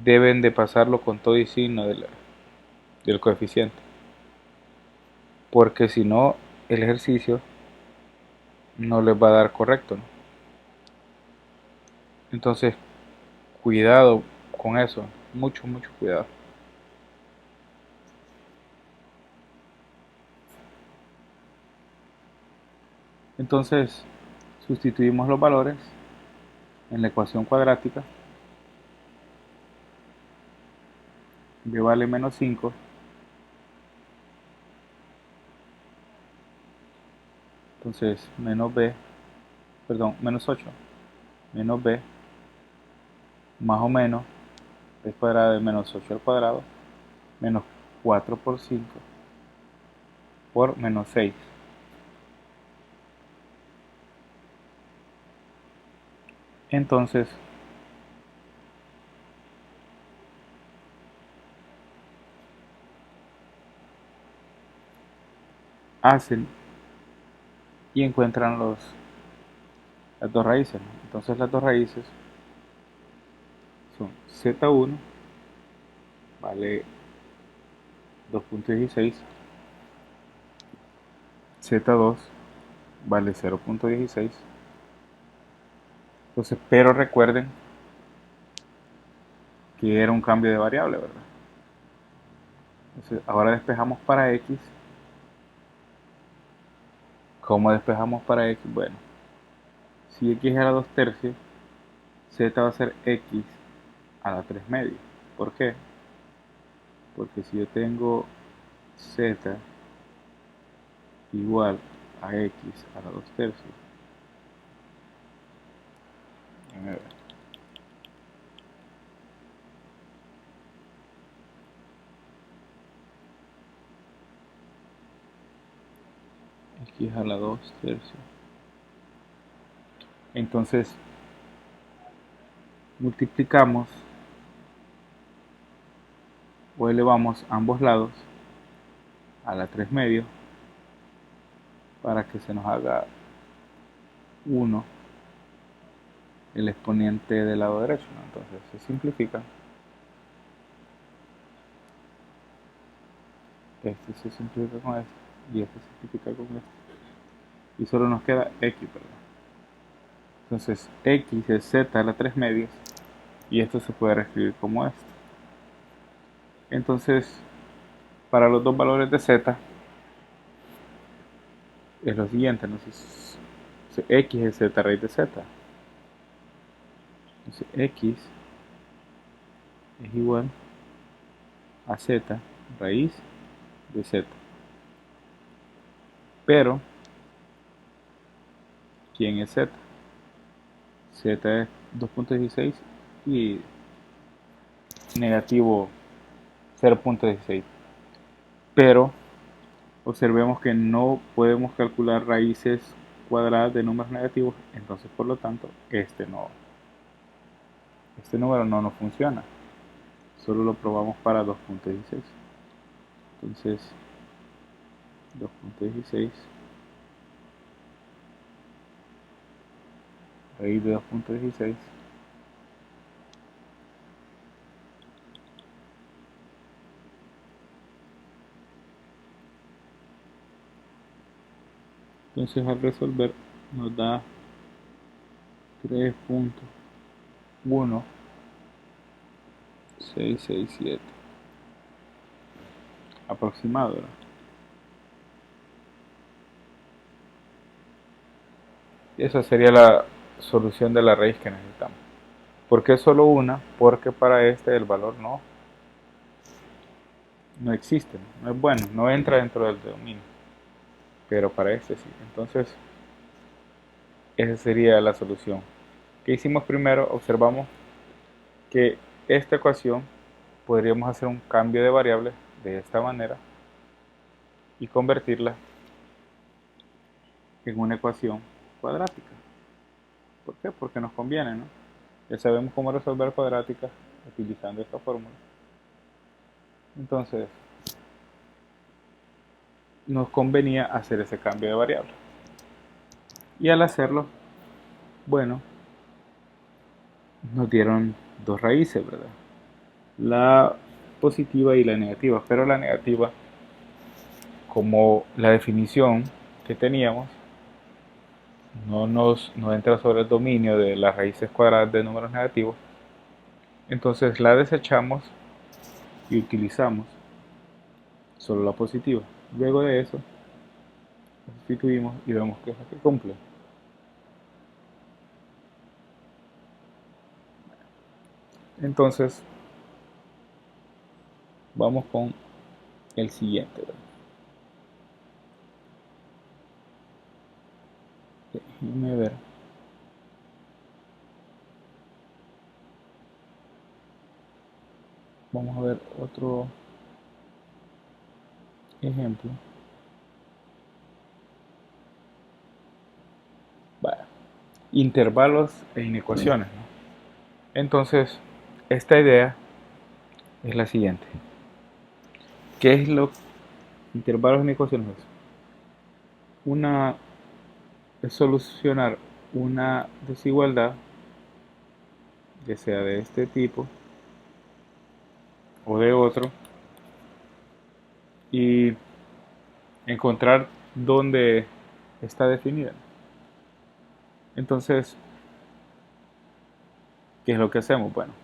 deben de pasarlo con todo y signo del coeficiente, porque si no el ejercicio no les va a dar correcto, ¿no? Entonces cuidado con eso, mucho cuidado. Entonces sustituimos los valores en la ecuación cuadrática. B vale menos 5. Entonces menos B, perdón, menos 8 menos B más o menos b cuadrado de menos 8 al cuadrado menos 4 por 5 por menos 6. Entonces hacen y encuentran las dos raíces, ¿no? Entonces las dos raíces son z1 vale 2.16, z2 vale 0.16. Entonces, pero recuerden que era un cambio de variable, ¿verdad? Entonces, ahora despejamos para x. ¿Cómo despejamos para x? Bueno, si x era 2 tercios, z va a ser x a la 3 medios. ¿Por qué? Porque si yo tengo z igual a x a la 2 tercios, x a la 2 tercios, entonces multiplicamos o elevamos ambos lados a la 3 medios para que se nos haga 1 el exponente del lado derecho, ¿no? Entonces se simplifica, este se simplifica con este y este se simplifica con este y solo nos queda x, ¿verdad? Entonces x es z a la 3 medios y esto se puede reescribir como esto. Entonces para los dos valores de z es lo siguiente, entonces x es z raíz de z. Entonces x es igual a z raíz de z. Pero, ¿quién es z? Z es 2.16 y negativo 0.16. Pero observemos que no podemos calcular raíces cuadradas de números negativos, entonces por lo tanto este número no nos funciona. Solo lo probamos para 2.16. Entonces 2.16 raíz de 2.16 entonces al resolver nos da 3.1667 aproximado, ¿verdad? Y esa sería la solución de la raíz que necesitamos. ¿Por qué solo una? Porque para este el valor no existe, no es bueno, no entra dentro del dominio, pero para este sí. Entonces, esa sería la solución. ¿Qué hicimos primero? Observamos que esta ecuación podríamos hacer un cambio de variable de esta manera y convertirla en una ecuación cuadrática. ¿Por qué? Porque nos conviene, ¿no? Ya sabemos cómo resolver cuadráticas utilizando esta fórmula. Entonces, nos convenía hacer ese cambio de variable. Y al hacerlo, bueno, nos dieron dos raíces, ¿verdad? La positiva y la negativa, pero la negativa, como la definición que teníamos, no entra sobre el dominio de las raíces cuadradas de números negativos, entonces la desechamos y utilizamos solo la positiva. Luego de eso, sustituimos y vemos que es la que cumple. Entonces, vamos con el siguiente, ¿verdad? Déjenme ver. Vamos a ver otro ejemplo. Vaya. Intervalos e inecuaciones, ¿no? Entonces, esta idea es la siguiente. ¿Qué es lo intervalos e inecuaciones? Una es solucionar una desigualdad, ya sea de este tipo o de otro, y encontrar dónde está definida. Entonces, ¿qué es lo que hacemos? Bueno,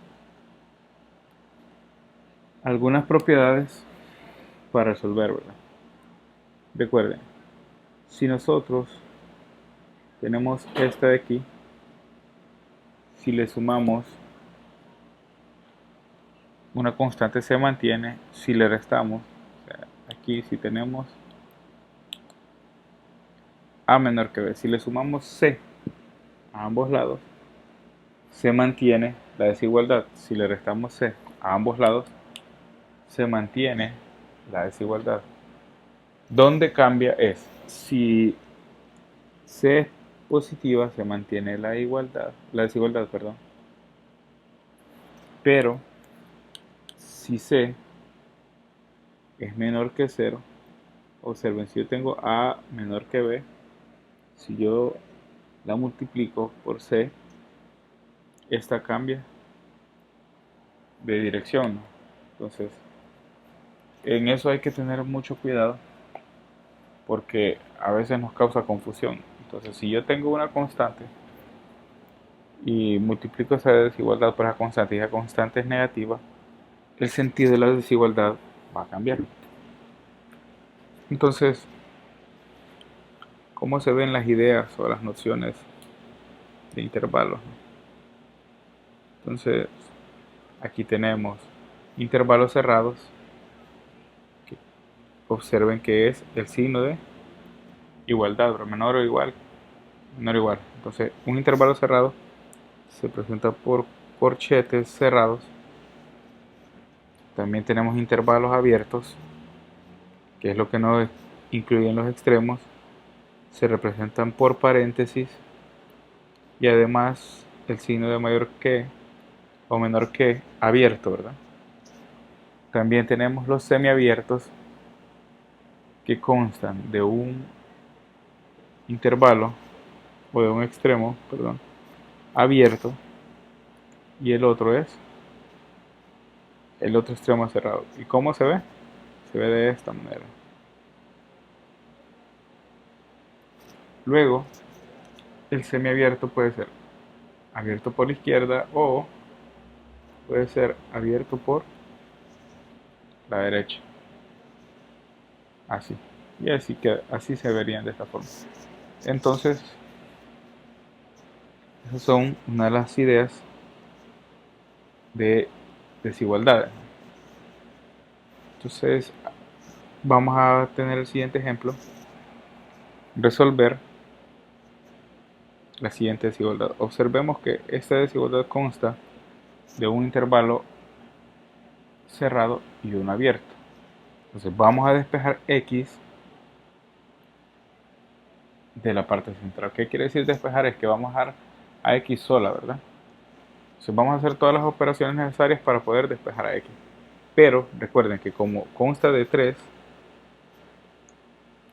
algunas propiedades para resolver, ¿verdad? Recuerden, si nosotros tenemos esta de aquí, si le sumamos una constante se mantiene, si le restamos, o sea, aquí si tenemos a menor que b, si le sumamos c a ambos lados, se mantiene la desigualdad. Si le restamos c a ambos lados, se mantiene la desigualdad. Donde cambia es si c es positiva, se mantiene la desigualdad, perdón. Pero si c es menor que 0, observen, si yo tengo a menor que b, si yo la multiplico por c, esta cambia de dirección, ¿no? Entonces, en eso hay que tener mucho cuidado porque a veces nos causa confusión. Entonces, si yo tengo una constante y multiplico esa desigualdad por esa constante y esa constante es negativa, el sentido de la desigualdad va a cambiar. Entonces, ¿cómo se ven las ideas o las nociones de intervalos? Entonces, aquí tenemos intervalos cerrados, que observen que es el signo de igualdad, menor o igual, menor o igual. Entonces, un intervalo cerrado se presenta por corchetes cerrados. También tenemos intervalos abiertos, que es lo que no incluyen los extremos, se representan por paréntesis y además el signo de mayor que o menor que abierto, ¿verdad? También tenemos los semiabiertos, que constan de un intervalo o de un extremo, perdón, abierto, y el otro extremo cerrado. ¿Y cómo se ve? Se ve de esta manera. Luego, el semiabierto puede ser abierto por la izquierda o puede ser abierto por la derecha. Así. Y así se verían de esta forma. Entonces, Esas son una de las ideas de desigualdades. Entonces, vamos a tener el siguiente ejemplo: resolver la siguiente desigualdad. Observemos que esta desigualdad consta de un intervalo cerrado y uno abierto. Entonces vamos a despejar x de la parte central. ¿Qué quiere decir despejar? Es que vamos a dar a x sola, ¿verdad? Entonces vamos a hacer todas las operaciones necesarias para poder despejar a x. Pero recuerden que como consta de 3,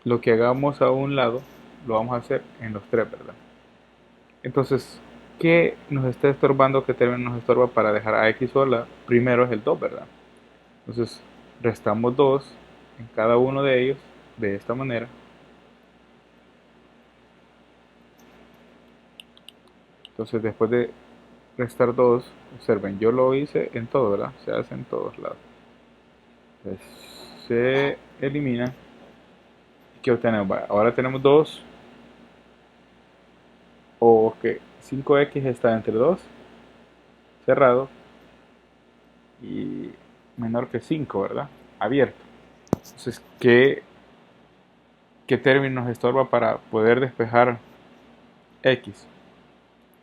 lo que hagamos a un lado lo vamos a hacer en los 3, ¿verdad? Entonces, ¿qué nos está estorbando? ¿Qué término nos estorba para dejar a x sola? Primero es el 2, ¿verdad? Entonces restamos 2 en cada uno de ellos de esta manera. Entonces después de restar 2, observen, yo lo hice en todo, ¿verdad? Se hace en todos lados. Entonces, se elimina. ¿Qué obtenemos? Bueno, ahora tenemos 2, o que 5x está entre 2, cerrado, y menor que 5, ¿verdad? Abierto. Entonces, ¿qué término nos estorba para poder despejar x?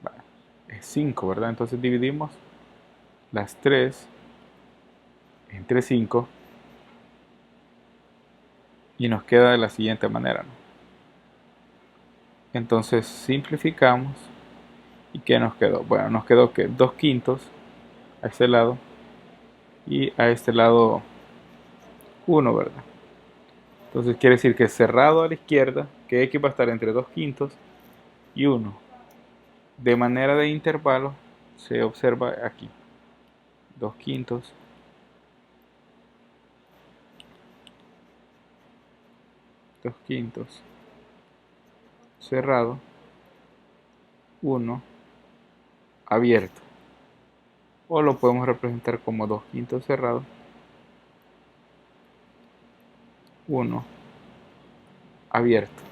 Bueno, es 5, ¿verdad? Entonces dividimos las 3 entre 5 y nos queda de la siguiente manera, ¿no? Entonces simplificamos. ¿Y qué nos quedó? Bueno, nos quedó que 2 quintos a este lado y a este lado 1, ¿verdad? Entonces quiere decir que cerrado a la izquierda, que x va a estar entre 2 quintos y 1. De manera de intervalo se observa aquí 2 quintos, 2 quintos, cerrado, 1, abierto. O lo podemos representar como 2 quintos cerrado, 1, abierto.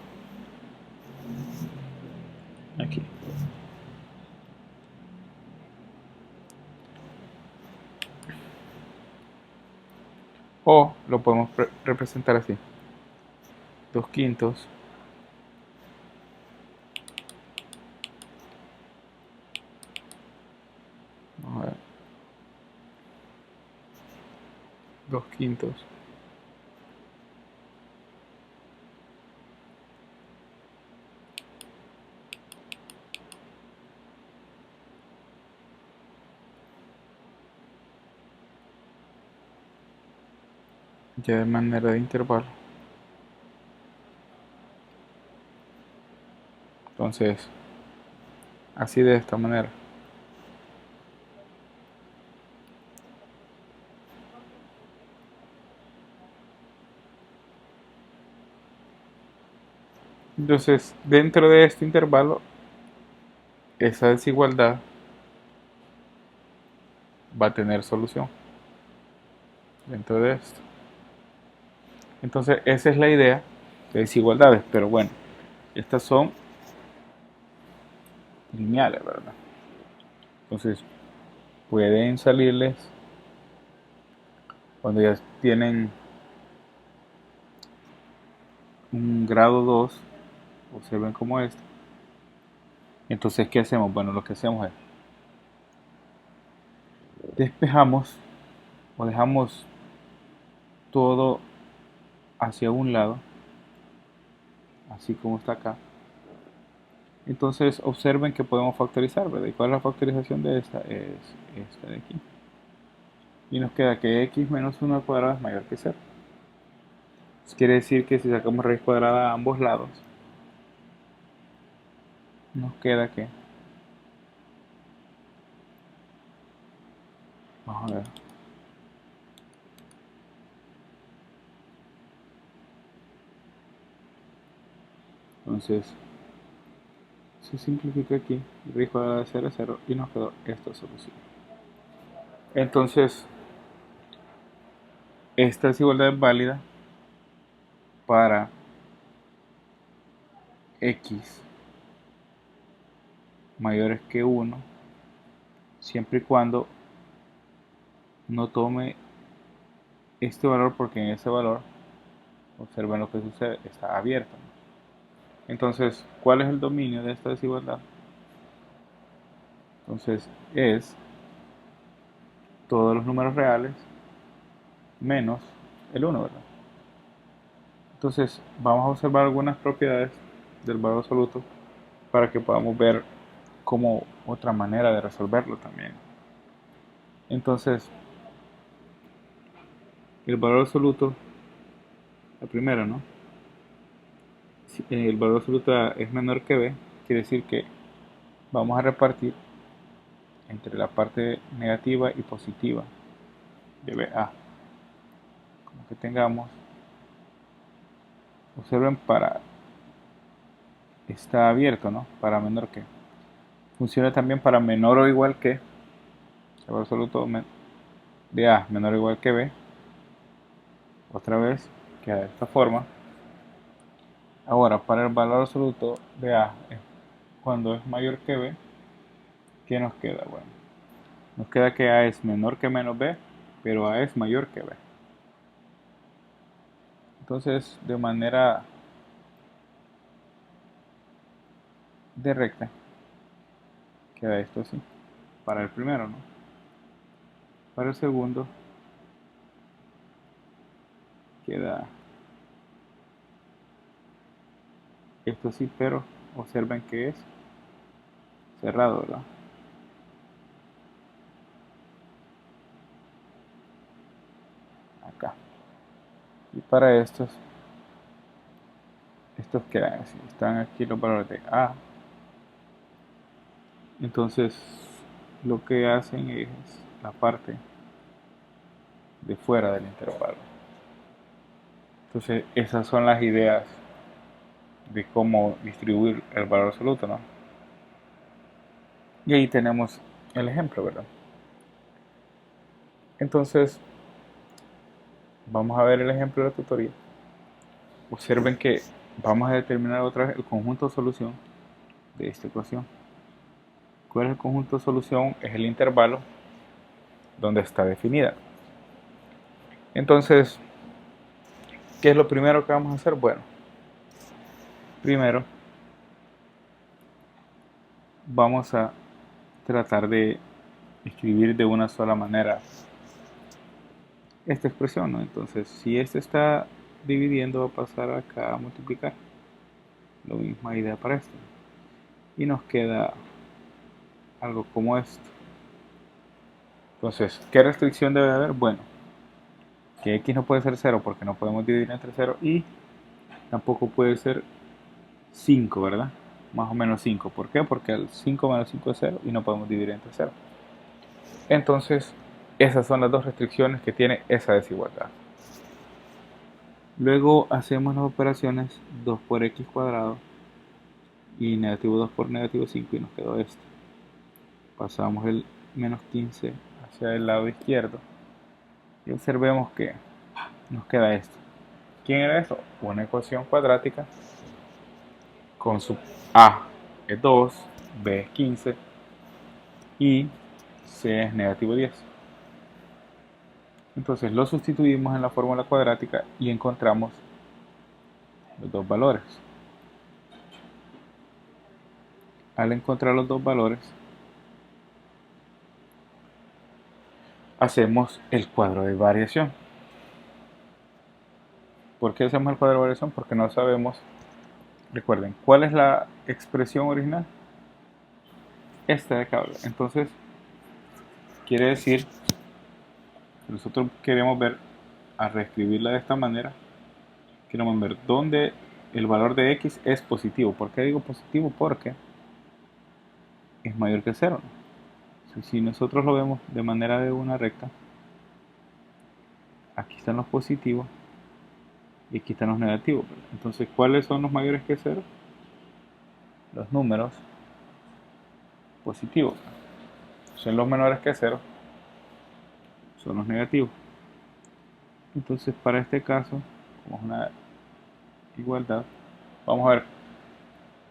Aquí. O lo podemos representar así: 2 quintos, vamos a ver, 2 quintos, ya de manera de intervalo. Entonces, así de esta manera. Entonces, dentro de este intervalo, esa desigualdad va a tener solución dentro de esto. Entonces, esa es la idea de desigualdades. Pero bueno, estas son lineales, ¿verdad? Entonces, pueden salirles cuando ya tienen un grado 2, observen como esto. Entonces, ¿qué hacemos? Bueno, lo que hacemos es despejamos o dejamos todo hacia un lado, así como está acá. Entonces observen que podemos factorizar, ¿verdad? ¿Y cuál es la factorización de esta? Es esta de aquí. Y nos queda que x menos 1 al cuadrado es mayor que 0. Eso quiere decir que si sacamos raíz cuadrada a ambos lados, nos queda que, vamos a ver, entonces se simplifica aquí, raíz cuadrada de 0 es 0 y nos quedó esta solución. Entonces, esta desigualdad es válida para x mayores que 1, siempre y cuando no tome este valor, porque en ese valor, observen lo que sucede, está abierto. Entonces, ¿cuál es el dominio de esta desigualdad? Entonces, es todos los números reales menos el 1, ¿verdad? Entonces, vamos a observar algunas propiedades del valor absoluto para que podamos ver como otra manera de resolverlo también. Entonces, el valor absoluto, la primera, ¿no? Si el valor absoluto A es menor que B, quiere decir que vamos a repartir entre la parte negativa y positiva de BA. Como que tengamos, observen, para está abierto, ¿no? Para menor que. Funciona también para menor o igual que, el valor absoluto de A menor o igual que B. Otra vez queda de esta forma. Ahora, para el valor absoluto de A, cuando es mayor que B, ¿qué nos queda? Bueno, nos queda que A es menor que menos B, pero A es mayor que B. Entonces, de manera de recta, queda esto así. Para el primero, ¿no? Para el segundo, queda esto así, pero observen que es cerrado, ¿verdad? Acá. Y para estos quedan así. Están aquí los valores de A. Entonces, lo que hacen es la parte de fuera del intervalo. Entonces, esas son las ideas de cómo distribuir el valor absoluto, ¿no? Y ahí tenemos el ejemplo, ¿verdad? Entonces, vamos a ver el ejemplo de la tutoría. Observen que vamos a determinar otra vez el conjunto de solución de esta ecuación. ¿Cuál es el conjunto de solución? Es el intervalo donde está definida. Entonces, ¿qué es lo primero que vamos a hacer? Bueno, primero vamos a tratar de escribir de una sola manera esta expresión, ¿no? Entonces, si este está dividiendo, va a pasar acá a multiplicar. La misma idea para esto. Y nos queda algo como esto. Entonces, ¿qué restricción debe haber? Bueno, que x no puede ser 0 porque no podemos dividir entre 0 y tampoco puede ser 5, ¿verdad? Más o menos 5. ¿Por qué? Porque el 5 menos 5 es 0 y no podemos dividir entre 0. Entonces, esas son las dos restricciones que tiene esa desigualdad. Luego hacemos las operaciones 2 por x cuadrado y negativo 2 por negativo 5 y nos quedó esto. Pasamos el menos 15 hacia el lado izquierdo y observemos que nos queda esto. ¿Quién era esto? Una ecuación cuadrática con su a es 2, b es 15 y c es negativo 10. Entonces lo sustituimos en la fórmula cuadrática y encontramos los dos valores. Al encontrar los dos valores, hacemos el cuadro de variación. ¿Por qué hacemos el cuadro de variación? Porque no sabemos, recuerden, ¿cuál es la expresión original? Esta de acá. Entonces, quiere decir que nosotros queremos ver, a reescribirla de esta manera, queremos ver dónde el valor de x es positivo. ¿Por qué digo positivo? Porque es mayor que 0. Si nosotros lo vemos de manera de una recta, aquí están los positivos y aquí están los negativos. Entonces, ¿cuáles son los mayores que 0? Los números positivos. Son los menores que 0, son los negativos. Entonces, para este caso, como es una igualdad, vamos a ver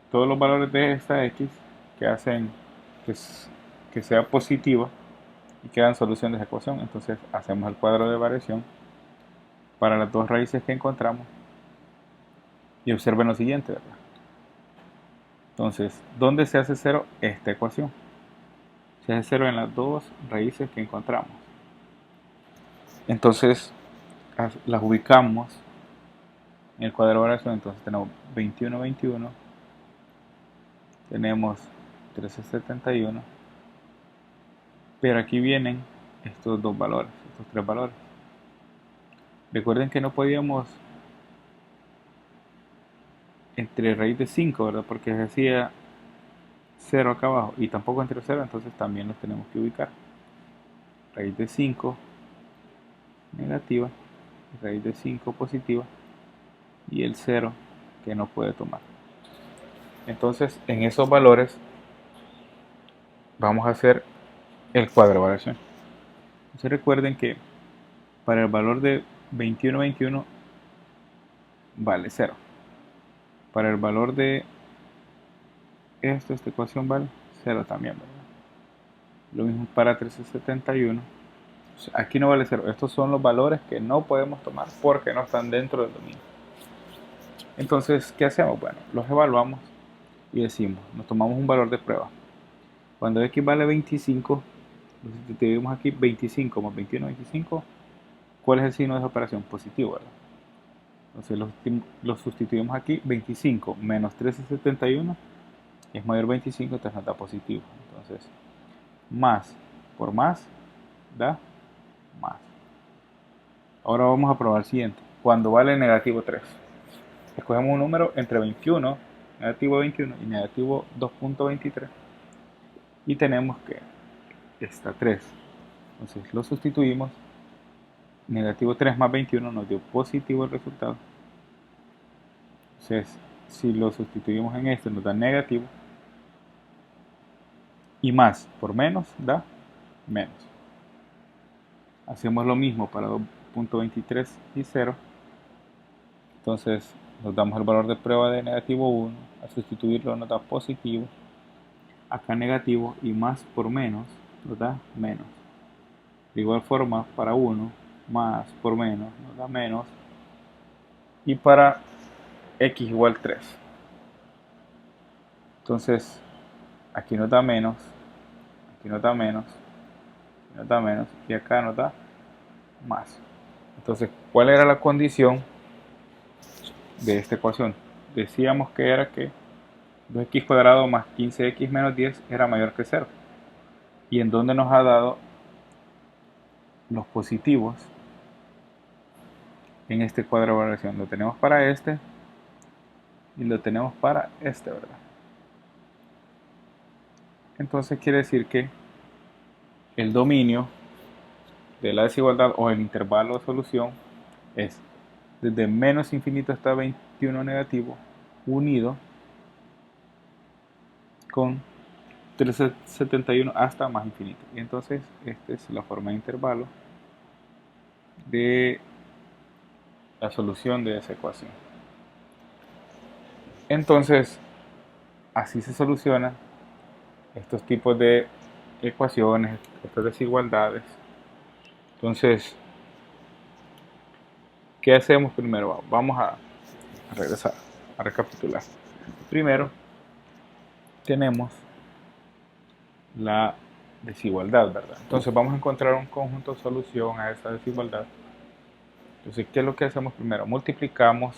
todos los valores de esta x que hacen que, que sea positiva y que dan solución de esa ecuación. Entonces hacemos el cuadro de variación para las dos raíces que encontramos y observen lo siguiente, ¿verdad? Entonces, ¿dónde se hace cero esta ecuación? Se hace cero en las dos raíces que encontramos. Entonces, las ubicamos en el cuadro de variación. Entonces tenemos 21, 21, tenemos 1371, pero aquí vienen estos dos valores, estos tres valores. Recuerden que no podíamos entre raíz de 5, ¿verdad? Porque decía 0 acá abajo y tampoco entre 0, entonces también los tenemos que ubicar. Raíz de 5 negativa, raíz de 5 positiva y el 0 que no puede tomar. Entonces en esos valores vamos a hacer el cuadro de variación. Entonces recuerden que para el valor de 21, 21 vale 0. Para el valor de esta ecuación vale 0 también, ¿verdad? Lo mismo para 1371. Aquí no vale 0. Estos son los valores que no podemos tomar porque no están dentro del dominio. Entonces, ¿qué hacemos? Bueno, los evaluamos y decimos, nos tomamos un valor de prueba. Cuando x vale 25, lo sustituimos aquí 25 más 21, 25. ¿Cuál es el signo de esa operación? Positivo, ¿verdad? Entonces lo sustituimos aquí, 25 menos 1371 es mayor 25, entonces nos da positivo. Entonces, más por más da más. Ahora vamos a probar el siguiente. Cuando vale negativo 3. Escogemos un número entre 21, negativo 21 y negativo 2.23. Y tenemos que está 3. Entonces lo sustituimos. Negativo 3 más 21 nos dio positivo el resultado. Entonces, si lo sustituimos en este, nos da negativo. Y más por menos da menos. Hacemos lo mismo para 2.23 y 0. Entonces nos damos el valor de prueba de negativo 1. Al sustituirlo nos da positivo. Acá negativo y más por menos nos da menos. De igual forma para 1 más por menos nos da menos. Y para x igual 3. Entonces aquí nos da menos. Aquí nos da menos. Aquí nos da menos. Y acá nos da más. Entonces, ¿cuál era la condición de esta ecuación? Decíamos que era que 2x cuadrado más 15x menos 10 era mayor que 0. ¿Y en dónde nos ha dado los positivos? En este cuadro de variación. Lo tenemos para este y lo tenemos para este, ¿verdad? Entonces quiere decir que el dominio de la desigualdad o el intervalo de solución es desde menos infinito hasta 21 negativo unido con 371 hasta más infinito. Y entonces esta es la forma de intervalo de la solución de esa ecuación. Entonces así se solucionan estos tipos de ecuaciones, estas desigualdades. Entonces, ¿qué hacemos primero? Vamos a regresar, a recapitular. Primero, tenemos la desigualdad, ¿verdad? Entonces vamos a encontrar un conjunto de solución a esa desigualdad. Entonces, ¿qué es lo que hacemos primero? Multiplicamos,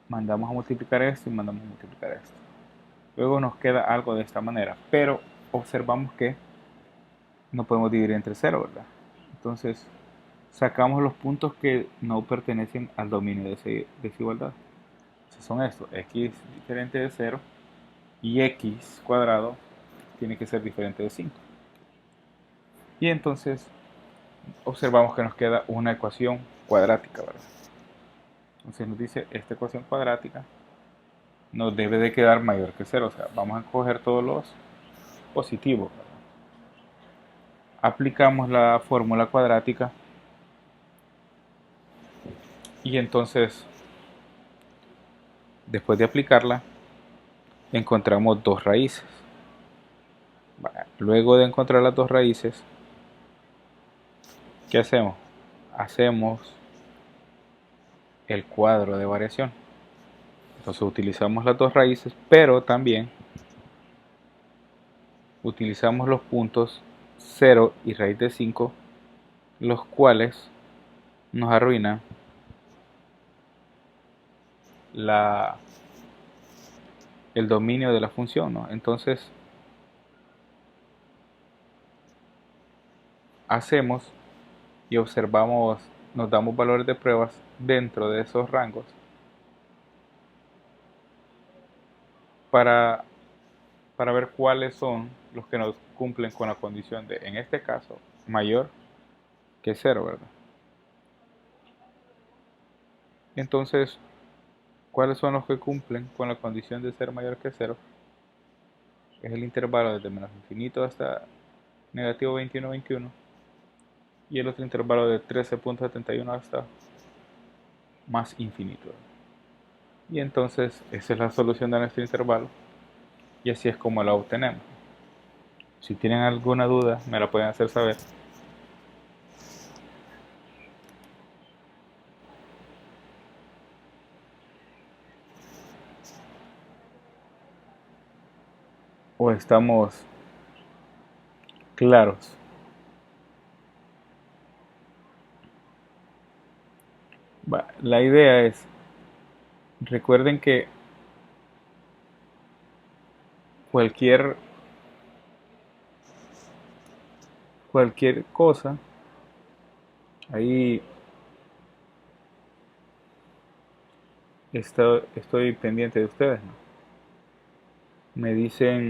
mandamos a multiplicar esto y mandamos a multiplicar esto. Luego nos queda algo de esta manera, pero observamos que no podemos dividir entre 0, ¿verdad? Entonces, sacamos los puntos que no pertenecen al dominio de esa desigualdad. Entonces son estos, x diferente de 0 y x cuadrado tiene que ser diferente de 5. Y entonces observamos que nos queda una ecuación cuadrática, ¿verdad? Entonces nos dice, esta ecuación cuadrática nos debe de quedar mayor que 0, o sea, vamos a coger todos los positivos, ¿verdad? Aplicamos la fórmula cuadrática y entonces, después de aplicarla, encontramos dos raíces. Luego de encontrar las dos raíces, ¿qué hacemos? Hacemos el cuadro de variación. Entonces utilizamos las dos raíces, pero también utilizamos los puntos 0 y raíz de 5, los cuales nos arruinan el dominio de la función, ¿no? Entonces hacemos y observamos, nos damos valores de pruebas dentro de esos rangos para, para ver cuáles son los que nos cumplen con la condición de, en este caso, mayor que 0, ¿verdad? Entonces, ¿cuáles son los que cumplen con la condición de ser mayor que 0? Es el intervalo desde menos infinito hasta negativo 21,21 y el otro intervalo de 13,71 hasta más infinito. Y entonces esa es la solución de nuestro intervalo y así es como la obtenemos. Si tienen alguna duda me la pueden hacer saber. O estamos claros. La idea es, recuerden que cualquier, cualquier cosa, ahí estoy pendiente de ustedes, ¿no? Me dicen